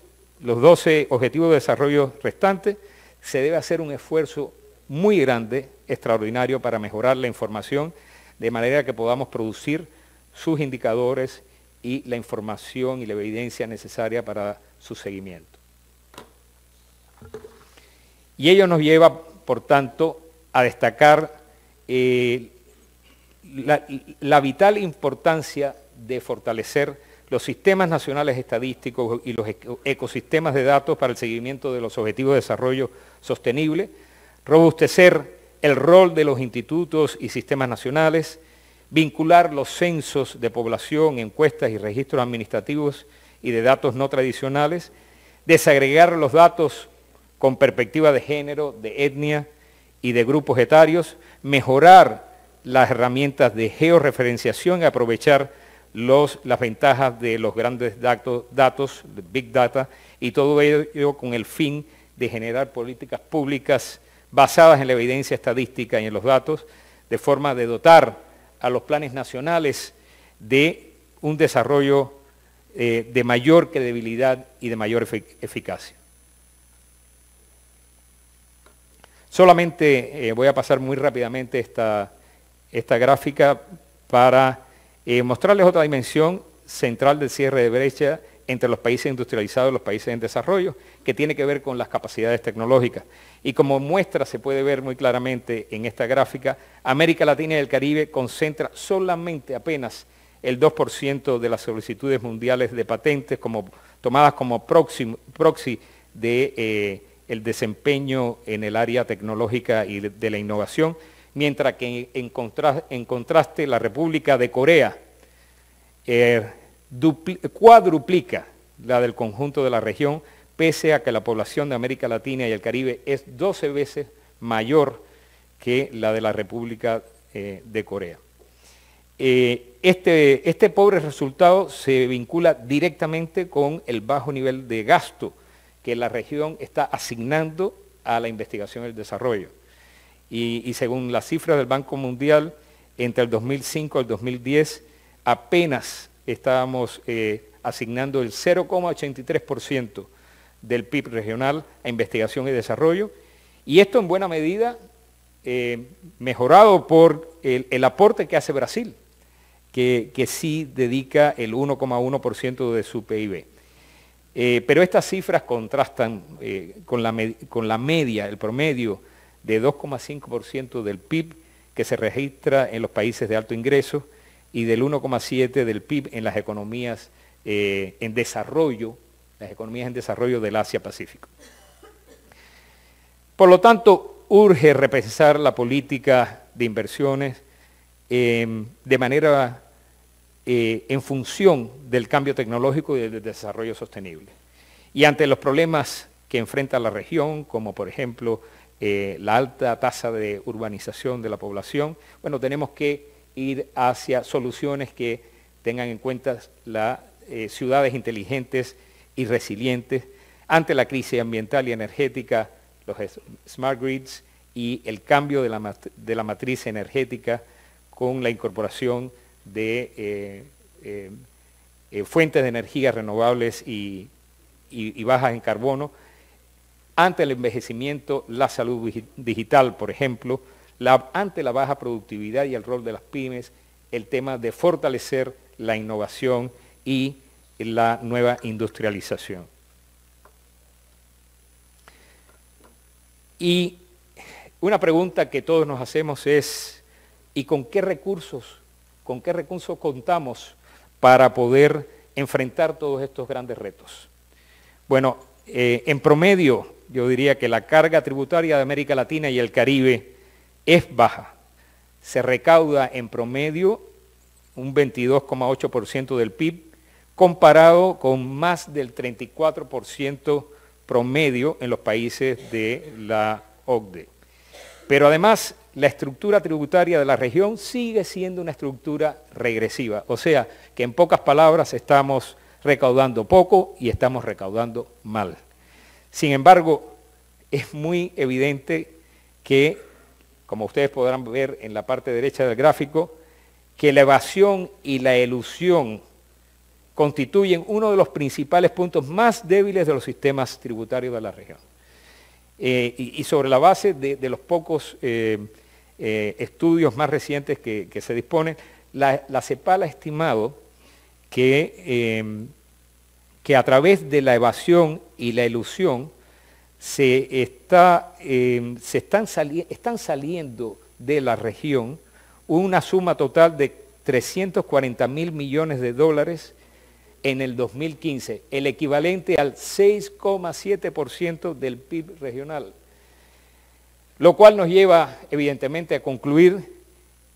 Objetivos de Desarrollo restantes, se debe hacer un esfuerzo muy grande, extraordinario, para mejorar la información, de manera que podamos producir sus indicadores y la información y la evidencia necesaria para su seguimiento. Y ello nos lleva, por tanto, a destacar la vital importancia de fortalecer los sistemas nacionales estadísticos y los ecosistemas de datos para el seguimiento de los objetivos de desarrollo sostenible, robustecer el rol de los institutos y sistemas nacionales, vincular los censos de población, encuestas y registros administrativos y de datos no tradicionales, desagregar los datos con perspectiva de género, de etnia y de grupos etarios, mejorar las herramientas de georreferenciación y aprovechar las ventajas de los grandes datos, Big Data, y todo ello con el fin de generar políticas públicas basadas en la evidencia estadística y en los datos, de forma de dotar a los planes nacionales de un desarrollo de mayor credibilidad y de mayor eficacia. Solamente voy a pasar muy rápidamente esta gráfica para Mostrarles otra dimensión central del cierre de brecha entre los países industrializados y los países en desarrollo, que tiene que ver con las capacidades tecnológicas. Y como muestra se puede ver muy claramente en esta gráfica, América Latina y el Caribe concentra solamente apenas el 2% de las solicitudes mundiales de patentes tomadas como proxy de el desempeño en el área tecnológica y de la innovación, mientras que en contraste la República de Corea cuadruplica la del conjunto de la región, pese a que la población de América Latina y el Caribe es 12 veces mayor que la de la República de Corea. Este pobre resultado se vincula directamente con el bajo nivel de gasto que la región está asignando a la investigación y el desarrollo. Y según las cifras del Banco Mundial, entre el 2005 y el 2010, apenas estábamos asignando el 0,83% del PIB regional a investigación y desarrollo, y esto en buena medida mejorado por el aporte que hace Brasil, que sí dedica el 1,1% de su PIB. Pero estas cifras contrastan con la media, el promedio de 2,5% del PIB que se registra en los países de alto ingreso y del 1,7% del PIB en las economías en desarrollo, del Asia-Pacífico. Por lo tanto, urge repensar la política de inversiones de manera en función del cambio tecnológico y del desarrollo sostenible. Y ante los problemas que enfrenta la región, como por ejemplo la alta tasa de urbanización de la población, bueno, tenemos que ir hacia soluciones que tengan en cuenta las ciudades inteligentes y resilientes ante la crisis ambiental y energética, los smart grids y el cambio de la matriz energética con la incorporación de fuentes de energía renovables y bajas en carbono, ante el envejecimiento, la salud digital, por ejemplo, ante la baja productividad y el rol de las pymes, el tema de fortalecer la innovación y la nueva industrialización. Y una pregunta que todos nos hacemos es, ¿y con qué recursos contamos para poder enfrentar todos estos grandes retos? Bueno, en promedio, yo diría que la carga tributaria de América Latina y el Caribe es baja. Se recauda en promedio un 22,8% del PIB, comparado con más del 34% promedio en los países de la OCDE. Pero además, la estructura tributaria de la región sigue siendo una estructura regresiva, o sea, que en pocas palabras estamos recaudando poco y estamos recaudando mal. Sin embargo, es muy evidente que, como ustedes podrán ver en la parte derecha del gráfico, que la evasión y la elusión constituyen uno de los principales puntos más débiles de los sistemas tributarios de la región. Y sobre la base de los pocos estudios más recientes que se disponen, la CEPAL ha estimado que a través de la evasión y la elusión están saliendo de la región una suma total de 340.000 millones de dólares en el 2015, el equivalente al 6,7% del PIB regional, lo cual nos lleva evidentemente a concluir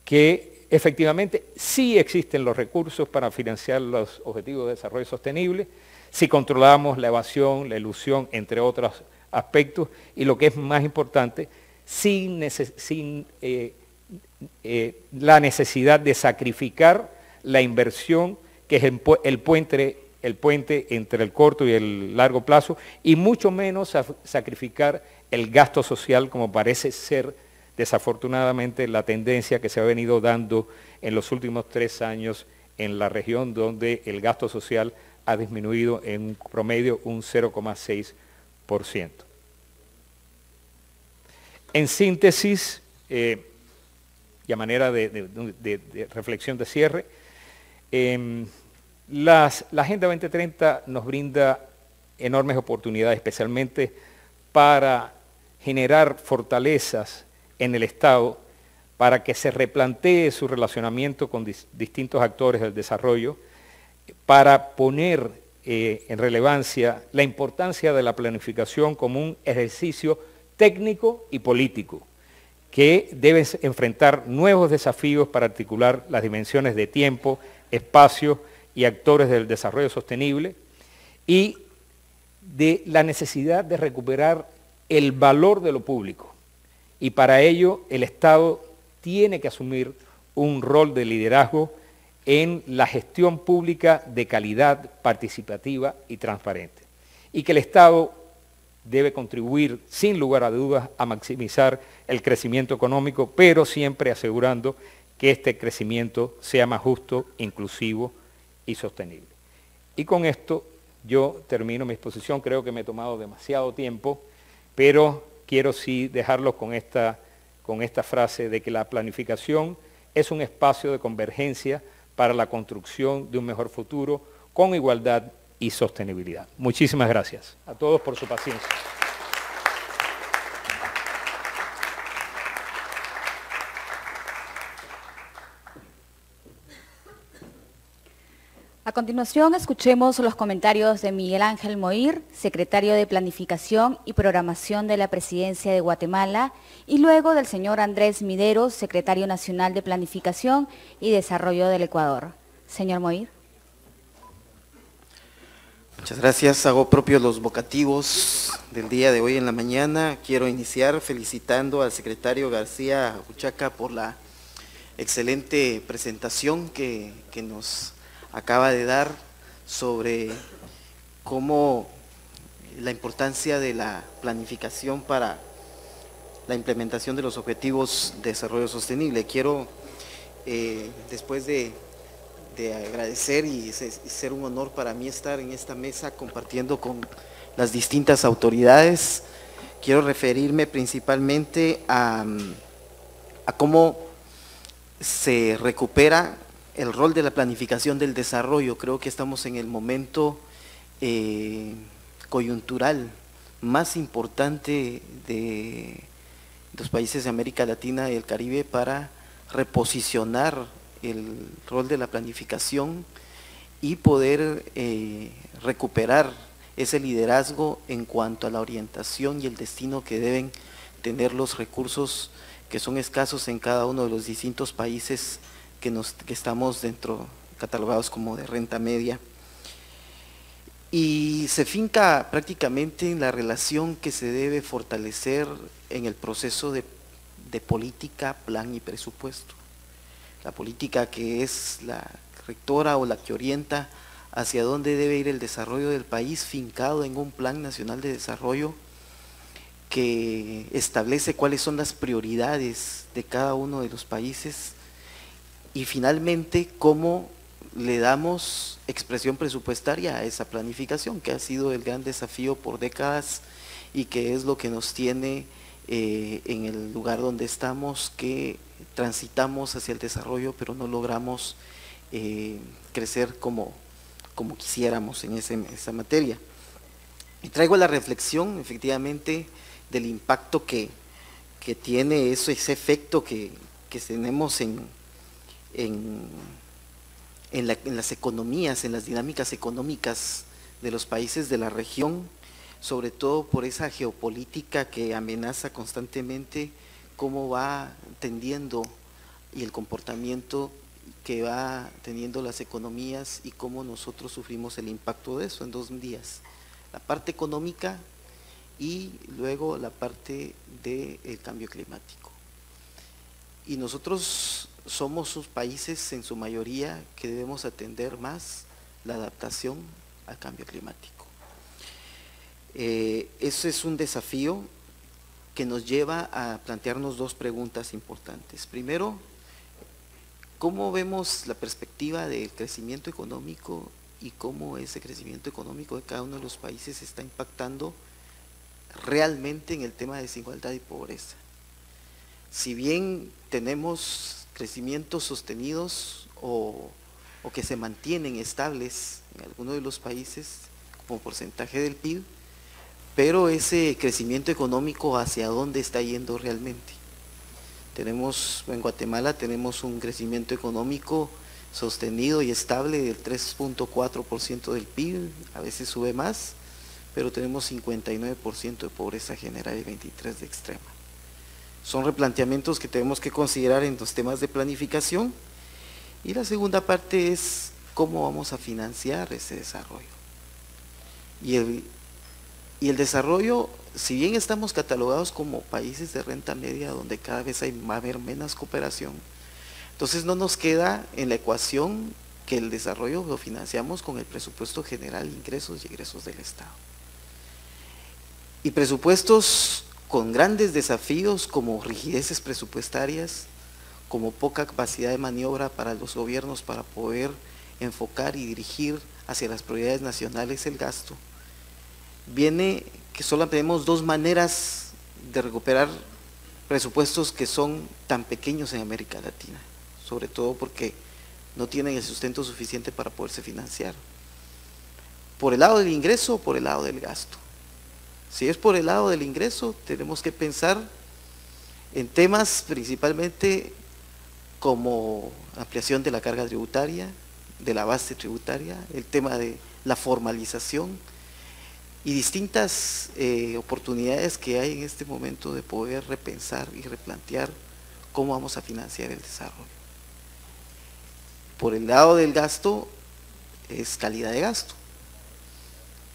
que efectivamente sí existen los recursos para financiar los objetivos de desarrollo sostenible, si controlamos la evasión, la elusión, entre otros aspectos, y lo que es más importante, sin la necesidad de sacrificar la inversión, que es el puente entre el corto y el largo plazo, y mucho menos sacrificar el gasto social, como parece ser desafortunadamente la tendencia que se ha venido dando en los últimos 3 años en la región, donde el gasto social ha disminuido en promedio un 0,6%. En síntesis, y a manera de reflexión de cierre, La Agenda 2030 nos brinda enormes oportunidades, especialmente para generar fortalezas en el Estado, para que se replantee su relacionamiento con distintos actores del desarrollo, para poner en relevancia la importancia de la planificación como un ejercicio técnico y político, que debe enfrentar nuevos desafíos para articular las dimensiones de tiempo, espacio y actores del desarrollo sostenible, y de la necesidad de recuperar el valor de lo público. Y para ello el Estado tiene que asumir un rol de liderazgo en la gestión pública de calidad, participativa y transparente. Y que el Estado debe contribuir, sin lugar a dudas, a maximizar el crecimiento económico, pero siempre asegurando que este crecimiento sea más justo, inclusivo y sostenible. Y con esto yo termino mi exposición. Creo que me he tomado demasiado tiempo, pero quiero sí dejarlos con esta frase de que la planificación es un espacio de convergencia para la construcción de un mejor futuro con igualdad y sostenibilidad. Muchísimas gracias a todos por su paciencia. A continuación, escuchemos los comentarios de Miguel Ángel Moir, secretario de Planificación y Programación de la Presidencia de Guatemala, y luego del señor Andrés Mideros, secretario nacional de Planificación y Desarrollo del Ecuador. Señor Moir. Muchas gracias. Hago propios los vocativos del día de hoy en la mañana. Quiero iniciar felicitando al secretario García Uchaca por la excelente presentación que nos acaba de dar sobre cómo la importancia de la planificación para la implementación de los objetivos de desarrollo sostenible. Quiero, después de agradecer y ser un honor para mí estar en esta mesa compartiendo con las distintas autoridades, quiero referirme principalmente a cómo se recupera el rol de la planificación del desarrollo. Creo que estamos en el momento coyuntural más importante de los países de América Latina y el Caribe para reposicionar el rol de la planificación y poder recuperar ese liderazgo en cuanto a la orientación y el destino que deben tener los recursos que son escasos en cada uno de los distintos países que estamos catalogados como de renta media. Y se finca prácticamente en la relación que se debe fortalecer en el proceso de política, plan y presupuesto. La política que es la rectora o la que orienta hacia dónde debe ir el desarrollo del país, fincado en un plan nacional de desarrollo que establece cuáles son las prioridades de cada uno de los países y finalmente cómo le damos expresión presupuestaria a esa planificación, que ha sido el gran desafío por décadas y que es lo que nos tiene en el lugar donde estamos, que transitamos hacia el desarrollo pero no logramos crecer como quisiéramos en esa materia. Y traigo la reflexión efectivamente del impacto que tiene ese efecto que tenemos en las economías, en las dinámicas económicas de los países de la región, sobre todo por esa geopolítica que amenaza constantemente cómo va tendiendo y el comportamiento que va teniendo las economías y cómo nosotros sufrimos el impacto de eso en 2 días. La parte económica y luego la parte del cambio climático. Y nosotros somos sus países en su mayoría que debemos atender más la adaptación al cambio climático. Eso es un desafío que nos lleva a plantearnos 2 preguntas importantes. Primero, ¿cómo vemos la perspectiva del crecimiento económico y cómo ese crecimiento económico de cada uno de los países está impactando realmente en el tema de desigualdad y pobreza? Si bien tenemos crecimientos sostenidos o o que se mantienen estables en algunos de los países como porcentaje del PIB, pero ese crecimiento económico, ¿hacia dónde está yendo realmente? En Guatemala tenemos un crecimiento económico sostenido y estable del 3.4% del PIB, a veces sube más, pero tenemos 59% de pobreza general y 23% de extrema. Son replanteamientos que tenemos que considerar en los temas de planificación. Y la segunda parte es cómo vamos a financiar ese desarrollo. Y el desarrollo, si bien estamos catalogados como países de renta media, donde cada vez va a haber menos cooperación, entonces no nos queda en la ecuación que el desarrollo lo financiamos con el presupuesto general, ingresos y egresos del Estado. Y presupuestos con grandes desafíos como rigideces presupuestarias, como poca capacidad de maniobra para los gobiernos para poder enfocar y dirigir hacia las prioridades nacionales el gasto. Viene que solo tenemos dos maneras de recuperar presupuestos que son tan pequeños en América Latina, sobre todo porque no tienen el sustento suficiente para poderse financiar. Por el lado del ingreso o por el lado del gasto. Si es por el lado del ingreso, tenemos que pensar en temas principalmente como ampliación de la carga tributaria, de la base tributaria, el tema de la formalización y distintas oportunidades que hay en este momento de poder repensar y replantear cómo vamos a financiar el desarrollo. Por el lado del gasto es calidad de gasto,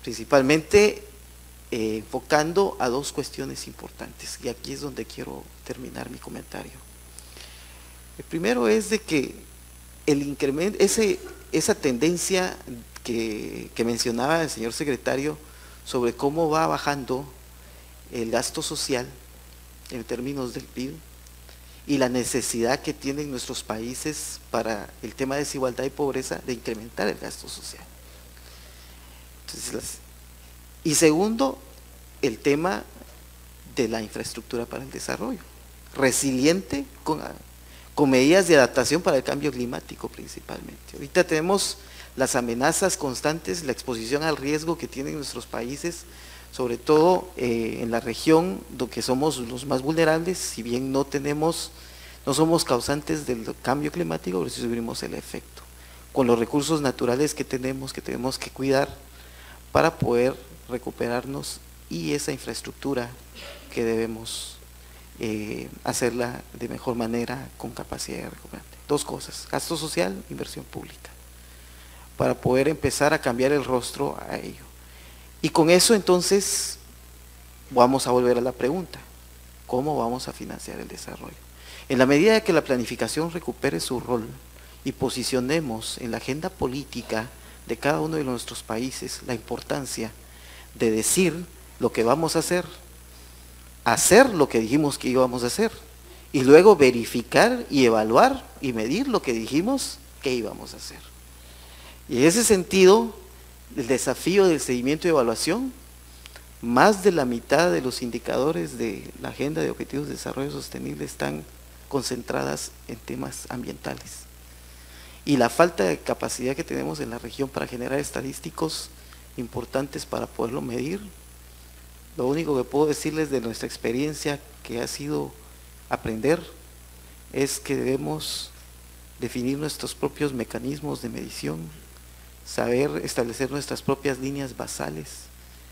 principalmente enfocando a dos cuestiones importantes, y aquí es donde quiero terminar mi comentario. El primero es de que el incremento, esa tendencia que mencionaba el señor secretario sobre cómo va bajando el gasto social en términos del PIB y la necesidad que tienen nuestros países para el tema de desigualdad y pobreza de incrementar el gasto social. Entonces, y segundo, el tema de la infraestructura para el desarrollo, resiliente con medidas de adaptación para el cambio climático principalmente. Ahorita tenemos las amenazas constantes, la exposición al riesgo que tienen nuestros países, sobre todo en la región donde somos los más vulnerables, si bien no somos causantes del cambio climático, pero sí sufrimos el efecto, con los recursos naturales que tenemos que cuidar para poder recuperarnos y esa infraestructura que debemos hacerla de mejor manera con capacidad de recuperación. Dos cosas, gasto social, inversión pública, para poder empezar a cambiar el rostro a ello. Y con eso entonces vamos a volver a la pregunta, ¿cómo vamos a financiar el desarrollo? En la medida que la planificación recupere su rol y posicionemos en la agenda política de cada uno de nuestros países la importancia de decir lo que vamos a hacer lo que dijimos que íbamos a hacer, y luego verificar y evaluar y medir lo que dijimos que íbamos a hacer. Y en ese sentido, el desafío del seguimiento y evaluación, más de la mitad de los indicadores de la Agenda de Objetivos de Desarrollo Sostenible están concentradas en temas ambientales. Y la falta de capacidad que tenemos en la región para generar estadísticos importantes para poderlo medir, lo único que puedo decirles de nuestra experiencia, que ha sido aprender, es que debemos definir nuestros propios mecanismos de medición, saber establecer nuestras propias líneas basales,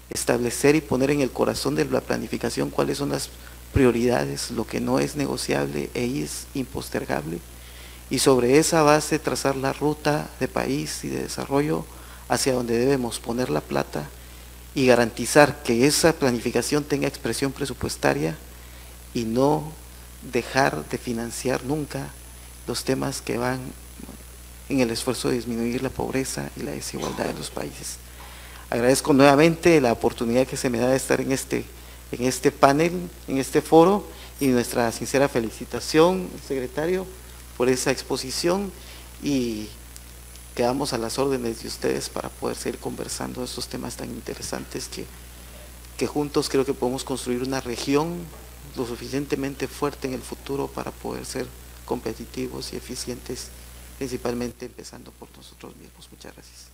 establecer y poner en el corazón de la planificación cuáles son las prioridades, lo que no es negociable e es impostergable, y sobre esa base trazar la ruta de país y de desarrollo hacia donde debemos poner la plata y garantizar que esa planificación tenga expresión presupuestaria y no dejar de financiar nunca los temas que van en el esfuerzo de disminuir la pobreza y la desigualdad de los países. Agradezco nuevamente la oportunidad que se me da de estar en este panel, en este foro, y nuestra sincera felicitación, secretario, por esa exposición, y quedamos a las órdenes de ustedes para poder seguir conversando de estos temas tan interesantes que juntos creo que podemos construir una región lo suficientemente fuerte en el futuro para poder ser competitivos y eficientes principalmente empezando por nosotros mismos. Muchas gracias.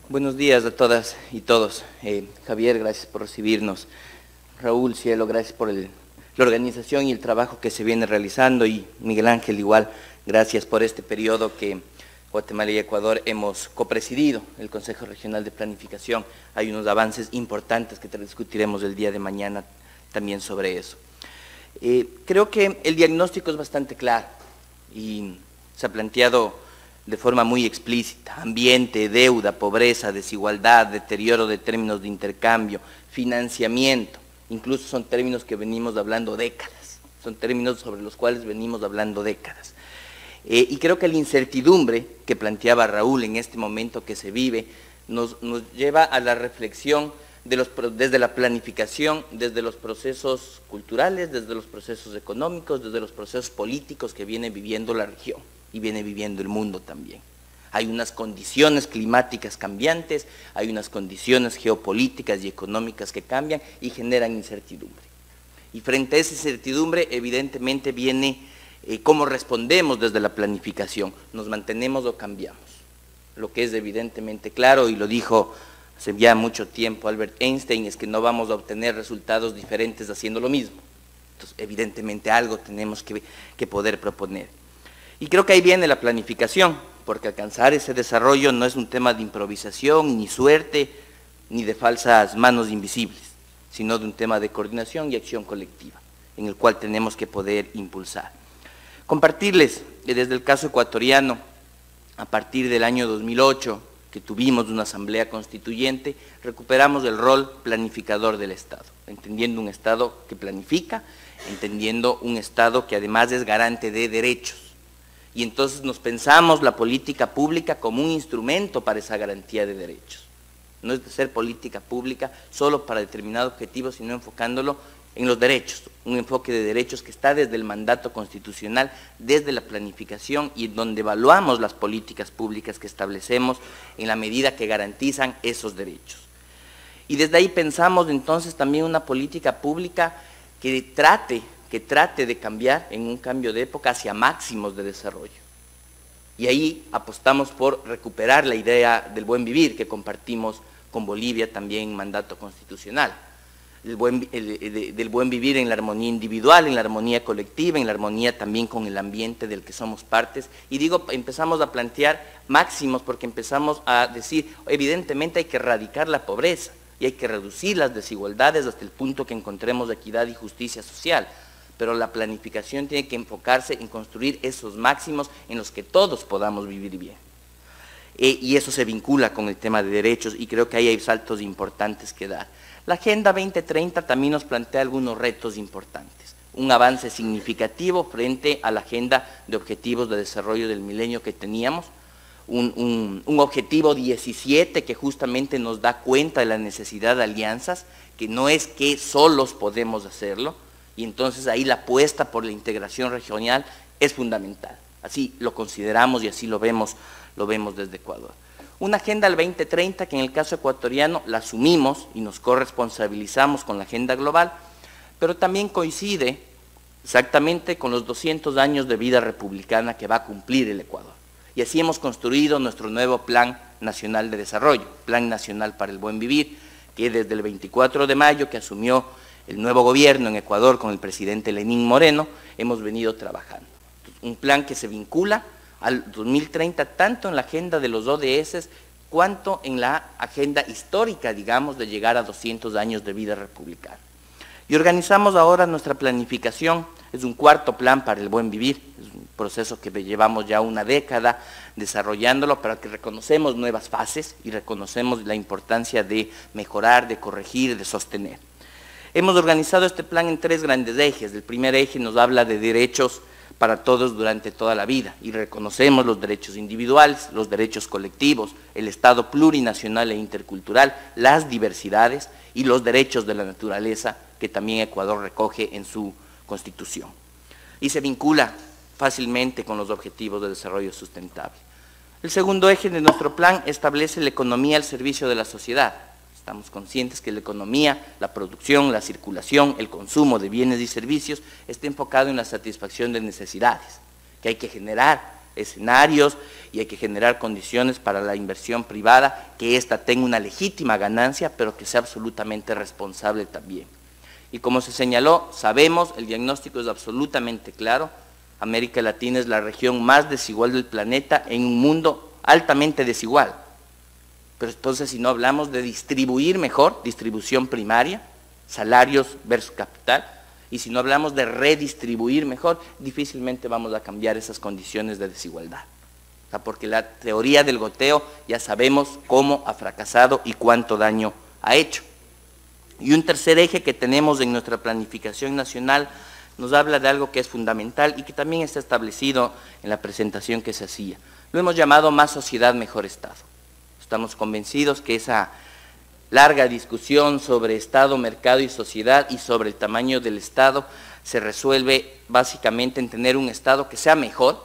Buenos días a todas y todos. Javier, gracias por recibirnos. Raúl, Cielo, gracias por la organización y el trabajo que se viene realizando. Y Miguel Ángel, igual, gracias por este periodo que Guatemala y Ecuador hemos copresidido el Consejo Regional de Planificación. Hay unos avances importantes que discutiremos el día de mañana también sobre eso. Creo que el diagnóstico es bastante claro y se ha planteado de forma muy explícita: ambiente, deuda, pobreza, desigualdad, deterioro de términos de intercambio, financiamiento, incluso son términos que venimos hablando décadas, son términos sobre los cuales venimos hablando décadas. Y creo que la incertidumbre que planteaba Raúl en este momento que se vive nos lleva a la reflexión desde la planificación, desde los procesos culturales, desde los procesos económicos, desde los procesos políticos que viene viviendo la región y viene viviendo el mundo también. Hay unas condiciones climáticas cambiantes, hay unas condiciones geopolíticas y económicas que cambian y generan incertidumbre. Y frente a esa incertidumbre, evidentemente viene cómo respondemos desde la planificación. ¿Nos mantenemos o cambiamos? Lo que es evidentemente claro, y lo dijo hace ya mucho tiempo Albert Einstein, es que no vamos a obtener resultados diferentes haciendo lo mismo. Entonces, evidentemente algo tenemos que poder proponer. Y creo que ahí viene la planificación, porque alcanzar ese desarrollo no es un tema de improvisación, ni suerte, ni de falsas manos invisibles, sino de un tema de coordinación y acción colectiva, en el cual tenemos que poder impulsar. Compartirles desde el caso ecuatoriano, a partir del año 2008, que tuvimos una asamblea constituyente, recuperamos el rol planificador del Estado, entendiendo un Estado que planifica, entendiendo un Estado que además es garante de derechos. Y entonces nos pensamos la política pública como un instrumento para esa garantía de derechos. No es de ser política pública solo para determinado objetivo, sino enfocándolo en los derechos, un enfoque de derechos que está desde el mandato constitucional, desde la planificación y donde evaluamos las políticas públicas que establecemos en la medida que garantizan esos derechos. Y desde ahí pensamos entonces también una política pública que trate de cambiar en un cambio de época hacia máximos de desarrollo. Y ahí apostamos por recuperar la idea del buen vivir que compartimos con Bolivia también en mandato constitucional. Del buen vivir en la armonía individual, en la armonía colectiva, en la armonía también con el ambiente del que somos partes. Y digo, empezamos a plantear máximos porque empezamos a decir, evidentemente hay que erradicar la pobreza y hay que reducir las desigualdades hasta el punto que encontremos equidad y justicia social. Pero la planificación tiene que enfocarse en construir esos máximos en los que todos podamos vivir bien. Y eso se vincula con el tema de derechos y creo que ahí hay saltos importantes que dar. La Agenda 2030 también nos plantea algunos retos importantes. Un avance significativo frente a la Agenda de Objetivos de Desarrollo del Milenio que teníamos. Un objetivo 17 que justamente nos da cuenta de la necesidad de alianzas, que no es que solos podemos hacerlo. Y entonces ahí la apuesta por la integración regional es fundamental. Así lo consideramos y así lo vemos desde Ecuador. Una agenda al 2030 que en el caso ecuatoriano la asumimos y nos corresponsabilizamos con la agenda global, pero también coincide exactamente con los 200 años de vida republicana que va a cumplir el Ecuador. Y así hemos construido nuestro nuevo Plan Nacional de Desarrollo, Plan Nacional para el Buen Vivir, que desde el 24 de mayo que asumió el nuevo gobierno en Ecuador con el presidente Lenín Moreno, hemos venido trabajando. Un plan que se vincula al 2030 tanto en la agenda de los ODS cuanto en la agenda histórica, digamos, de llegar a 200 años de vida republicana. Y organizamos ahora nuestra planificación, es un cuarto plan para el buen vivir, es un proceso que llevamos ya una década desarrollándolo, pero que reconocemos nuevas fases y reconocemos la importancia de mejorar, de corregir, de sostener. Hemos organizado este plan en 3 grandes ejes. El primer eje nos habla de derechos para todos durante toda la vida y reconocemos los derechos individuales, los derechos colectivos, el Estado plurinacional e intercultural, las diversidades y los derechos de la naturaleza que también Ecuador recoge en su Constitución. Y se vincula fácilmente con los objetivos de desarrollo sustentable. El segundo eje de nuestro plan establece la economía al servicio de la sociedad. Estamos conscientes que la economía, la producción, la circulación, el consumo de bienes y servicios está enfocado en la satisfacción de necesidades, que hay que generar escenarios y hay que generar condiciones para la inversión privada, que ésta tenga una legítima ganancia, pero que sea absolutamente responsable también. Y como se señaló, sabemos, el diagnóstico es absolutamente claro, América Latina es la región más desigual del planeta en un mundo altamente desigual. Pero entonces, si no hablamos de distribuir mejor, distribución primaria, salarios versus capital, y si no hablamos de redistribuir mejor, difícilmente vamos a cambiar esas condiciones de desigualdad. O sea, porque la teoría del goteo ya sabemos cómo ha fracasado y cuánto daño ha hecho. Y un tercer eje que tenemos en nuestra planificación nacional nos habla de algo que es fundamental y que también está establecido en la presentación que se hacía. Lo hemos llamado Más Sociedad, Mejor Estado. Estamos convencidos que esa larga discusión sobre Estado, mercado y sociedad y sobre el tamaño del Estado se resuelve básicamente en tener un Estado que sea mejor,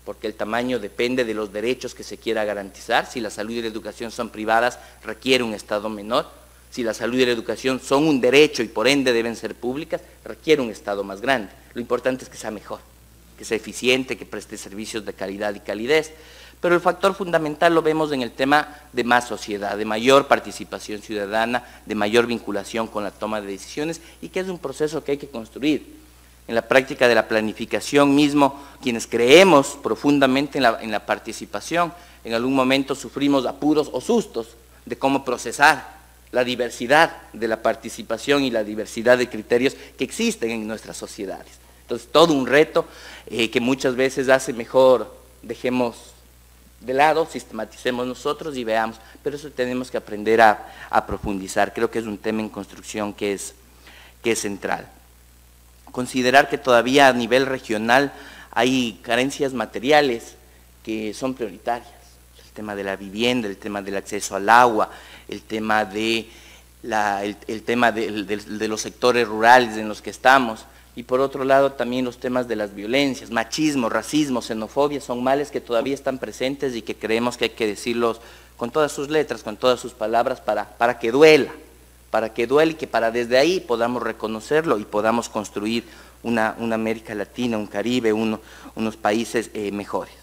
porque el tamaño depende de los derechos que se quiera garantizar. Si la salud y la educación son privadas, requiere un Estado menor. Si la salud y la educación son un derecho y por ende deben ser públicas, requiere un Estado más grande. Lo importante es que sea mejor, que sea eficiente, que preste servicios de calidad y calidez. Pero el factor fundamental lo vemos en el tema de más sociedad, de mayor participación ciudadana, de mayor vinculación con la toma de decisiones y que es un proceso que hay que construir. En la práctica de la planificación mismo, quienes creemos profundamente en la participación, en algún momento sufrimos apuros o sustos de cómo procesar la diversidad de la participación y la diversidad de criterios que existen en nuestras sociedades. Entonces, todo un reto que muchas veces hace mejor, dejemos de lado, sistematicemos nosotros y veamos, pero eso tenemos que aprender a profundizar. Creo que es un tema en construcción que es central. Considerar que todavía a nivel regional hay carencias materiales que son prioritarias. El tema de la vivienda, el tema del acceso al agua, el tema de los sectores rurales en los que estamos, y por otro lado también los temas de las violencias, machismo, racismo, xenofobia, son males que todavía están presentes y que creemos que hay que decirlos con todas sus letras, con todas sus palabras para que duela y que desde ahí podamos reconocerlo y podamos construir una América Latina, un Caribe, unos países mejores.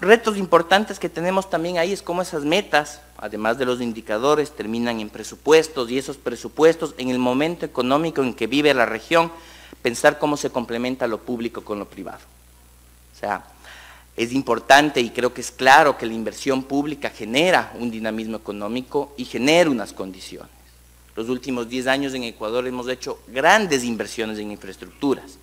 Retos importantes que tenemos también ahí es cómo esas metas, además de los indicadores, terminan en presupuestos, y esos presupuestos en el momento económico en que vive la región, pensar cómo se complementa lo público con lo privado. O sea, es importante y creo que es claro que la inversión pública genera un dinamismo económico y genera unas condiciones. Los últimos 10 años en Ecuador hemos hecho grandes inversiones en infraestructuras,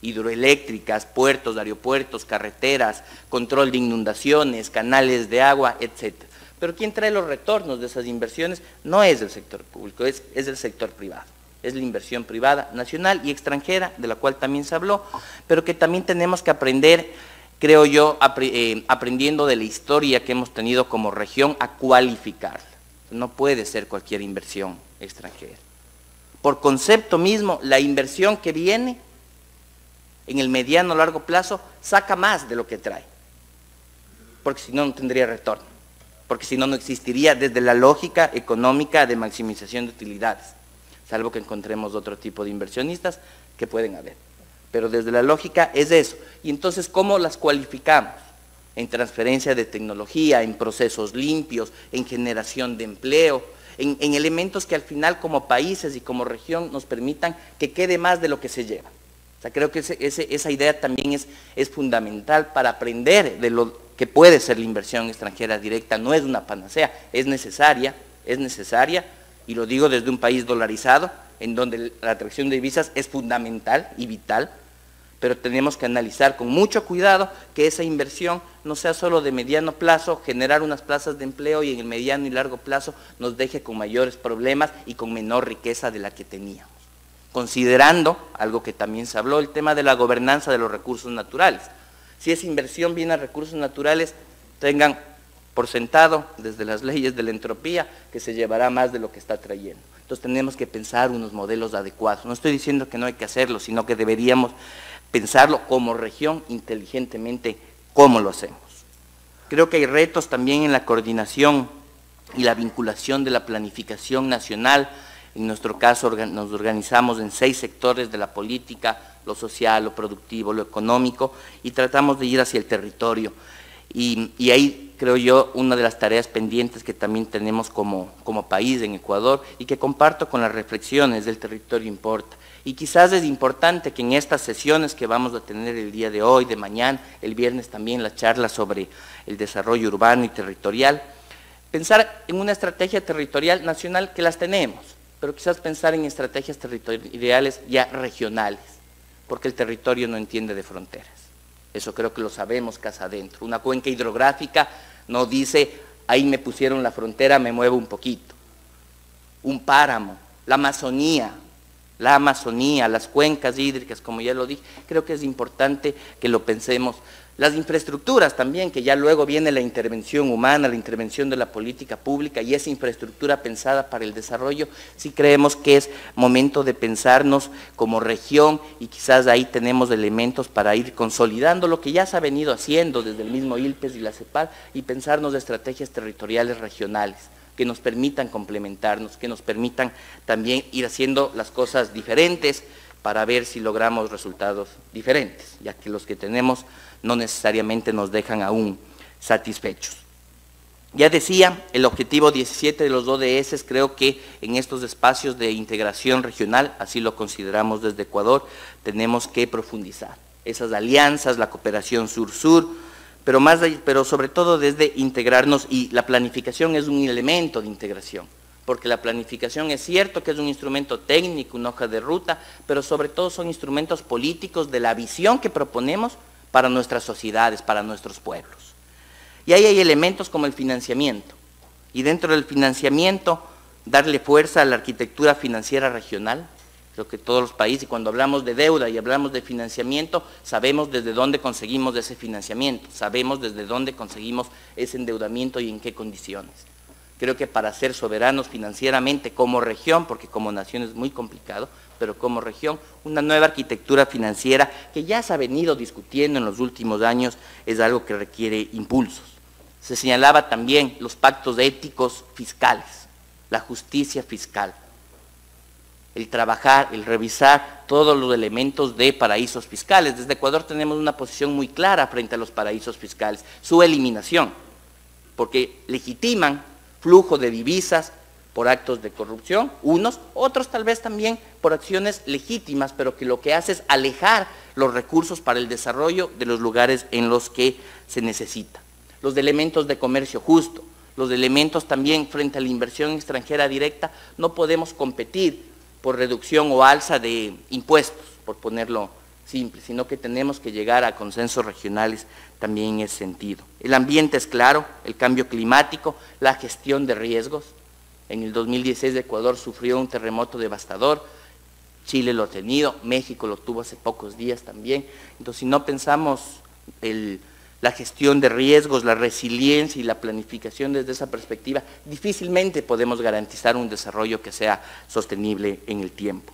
hidroeléctricas, puertos, aeropuertos, carreteras, control de inundaciones, canales de agua, etc. Pero quien trae los retornos de esas inversiones no es el sector público, es el sector privado. Es la inversión privada nacional y extranjera, de la cual también se habló, pero que también tenemos que aprender, creo yo, aprendiendo de la historia que hemos tenido como región, a cualificarla. No puede ser cualquier inversión extranjera. Por concepto mismo, la inversión que viene en el mediano o largo plazo saca más de lo que trae, porque si no, no tendría retorno, porque si no, no existiría desde la lógica económica de maximización de utilidades, salvo que encontremos otro tipo de inversionistas que pueden haber, pero desde la lógica es eso. Y entonces, ¿cómo las cualificamos? En transferencia de tecnología, en procesos limpios, en generación de empleo, en elementos que al final como países y como región nos permitan que quede más de lo que se lleva. O sea, creo que esa idea también es fundamental para aprender de lo que puede ser la inversión extranjera directa. No es una panacea, es necesaria, y lo digo desde un país dolarizado, en donde la atracción de divisas es fundamental y vital, pero tenemos que analizar con mucho cuidado que esa inversión no sea solo de mediano plazo, generar unas plazas de empleo y en el mediano y largo plazo nos deje con mayores problemas y con menor riqueza de la que teníamos. Considerando, algo que también se habló, el tema de la gobernanza de los recursos naturales. Si esa inversión viene a recursos naturales, tengan por sentado, desde las leyes de la entropía, que se llevará más de lo que está trayendo. Entonces tenemos que pensar unos modelos adecuados. No estoy diciendo que no hay que hacerlo, sino que deberíamos pensarlo como región inteligentemente, cómo lo hacemos. Creo que hay retos también en la coordinación y la vinculación de la planificación nacional. En nuestro caso nos organizamos en 6 sectores de la política: lo social, lo productivo, lo económico, y tratamos de ir hacia el territorio. Y ahí creo yo una de las tareas pendientes que también tenemos como país en Ecuador, y que comparto con las reflexiones del territorio importa. Y quizás es importante que en estas sesiones que vamos a tener el día de hoy, de mañana, el viernes también la charla sobre el desarrollo urbano y territorial, pensar en una estrategia territorial nacional, que las tenemos, pero quizás pensar en estrategias territoriales ya regionales, porque el territorio no entiende de fronteras. Eso creo que lo sabemos casa adentro. Una cuenca hidrográfica no dice, ahí me pusieron la frontera, me muevo un poquito. Un páramo, la Amazonía, las cuencas hídricas, como ya lo dije, creo que es importante que lo pensemos. Las infraestructuras también, que ya luego viene la intervención humana, la intervención de la política pública, y esa infraestructura pensada para el desarrollo, sí creemos que es momento de pensarnos como región, y quizás ahí tenemos elementos para ir consolidando lo que ya se ha venido haciendo desde el mismo ILPES y la CEPAL, y pensarnos de estrategias territoriales regionales que nos permitan complementarnos, que nos permitan también ir haciendo las cosas diferentes para ver si logramos resultados diferentes, ya que los que tenemos no necesariamente nos dejan aún satisfechos. Ya decía, el objetivo 17 de los ODS, creo que en estos espacios de integración regional, así lo consideramos desde Ecuador, tenemos que profundizar esas alianzas, la cooperación sur-sur, pero sobre todo desde integrarnos, y la planificación es un elemento de integración, porque la planificación es cierto que es un instrumento técnico, una hoja de ruta, pero sobre todo son instrumentos políticos de la visión que proponemos para nuestras sociedades, para nuestros pueblos. Y ahí hay elementos como el financiamiento, y dentro del financiamiento darle fuerza a la arquitectura financiera regional. Creo que todos los países, cuando hablamos de deuda y hablamos de financiamiento, sabemos desde dónde conseguimos ese financiamiento, sabemos desde dónde conseguimos ese endeudamiento y en qué condiciones. Creo que para ser soberanos financieramente como región, porque como nación es muy complicado, pero como región, una nueva arquitectura financiera que ya se ha venido discutiendo en los últimos años es algo que requiere impulsos. Se señalaba también los pactos éticos fiscales, la justicia fiscal, el trabajar, el revisar todos los elementos de paraísos fiscales. Desde Ecuador tenemos una posición muy clara frente a los paraísos fiscales, su eliminación, porque legitiman flujo de divisas por actos de corrupción, unos, otros tal vez también por acciones legítimas, pero que lo que hace es alejar los recursos para el desarrollo de los lugares en los que se necesita. Los elementos de comercio justo, los elementos también frente a la inversión extranjera directa, no podemos competir por reducción o alza de impuestos, por ponerlo simple, sino que tenemos que llegar a consensos regionales también en ese sentido. El ambiente es claro, el cambio climático, la gestión de riesgos. En el 2016 Ecuador sufrió un terremoto devastador, Chile lo ha tenido, México lo tuvo hace pocos días también. Entonces, si no pensamos la gestión de riesgos, la resiliencia y la planificación desde esa perspectiva, difícilmente podemos garantizar un desarrollo que sea sostenible en el tiempo.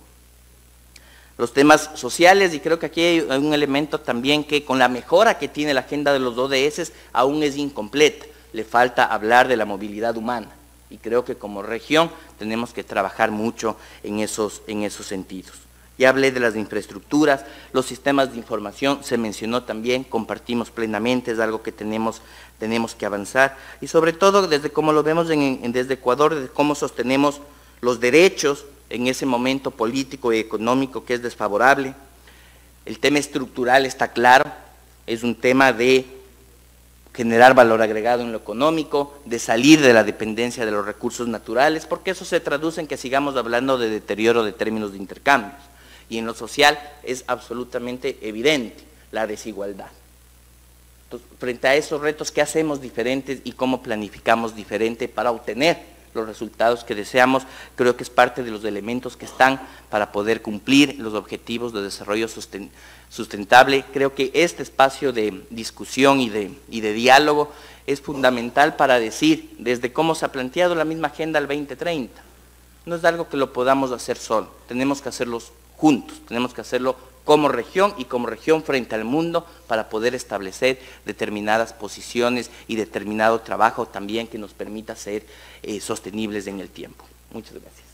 Los temas sociales, y creo que aquí hay un elemento también que con la mejora que tiene la agenda de los ODS aún es incompleta, le falta hablar de la movilidad humana, y creo que como región tenemos que trabajar mucho en esos sentidos. Ya hablé de las infraestructuras, los sistemas de información, se mencionó también, compartimos plenamente, es algo que tenemos que avanzar, y sobre todo desde cómo lo vemos desde Ecuador, desde cómo sostenemos los derechos en ese momento político y económico que es desfavorable. El tema estructural está claro, es un tema de generar valor agregado en lo económico, de salir de la dependencia de los recursos naturales, porque eso se traduce en que sigamos hablando de deterioro de términos de intercambios. Y en lo social es absolutamente evidente la desigualdad. Entonces, frente a esos retos, ¿qué hacemos diferentes y cómo planificamos diferente para obtener los resultados que deseamos? Creo que es parte de los elementos que están para poder cumplir los objetivos de desarrollo sustentable. Creo que este espacio de discusión y de diálogo es fundamental para decir, desde cómo se ha planteado la misma Agenda al 2030, no es algo que lo podamos hacer solo, tenemos que hacerlo juntos, tenemos que hacerlo como región y como región frente al mundo para poder establecer determinadas posiciones y determinado trabajo también que nos permita ser sostenibles en el tiempo. Muchas gracias.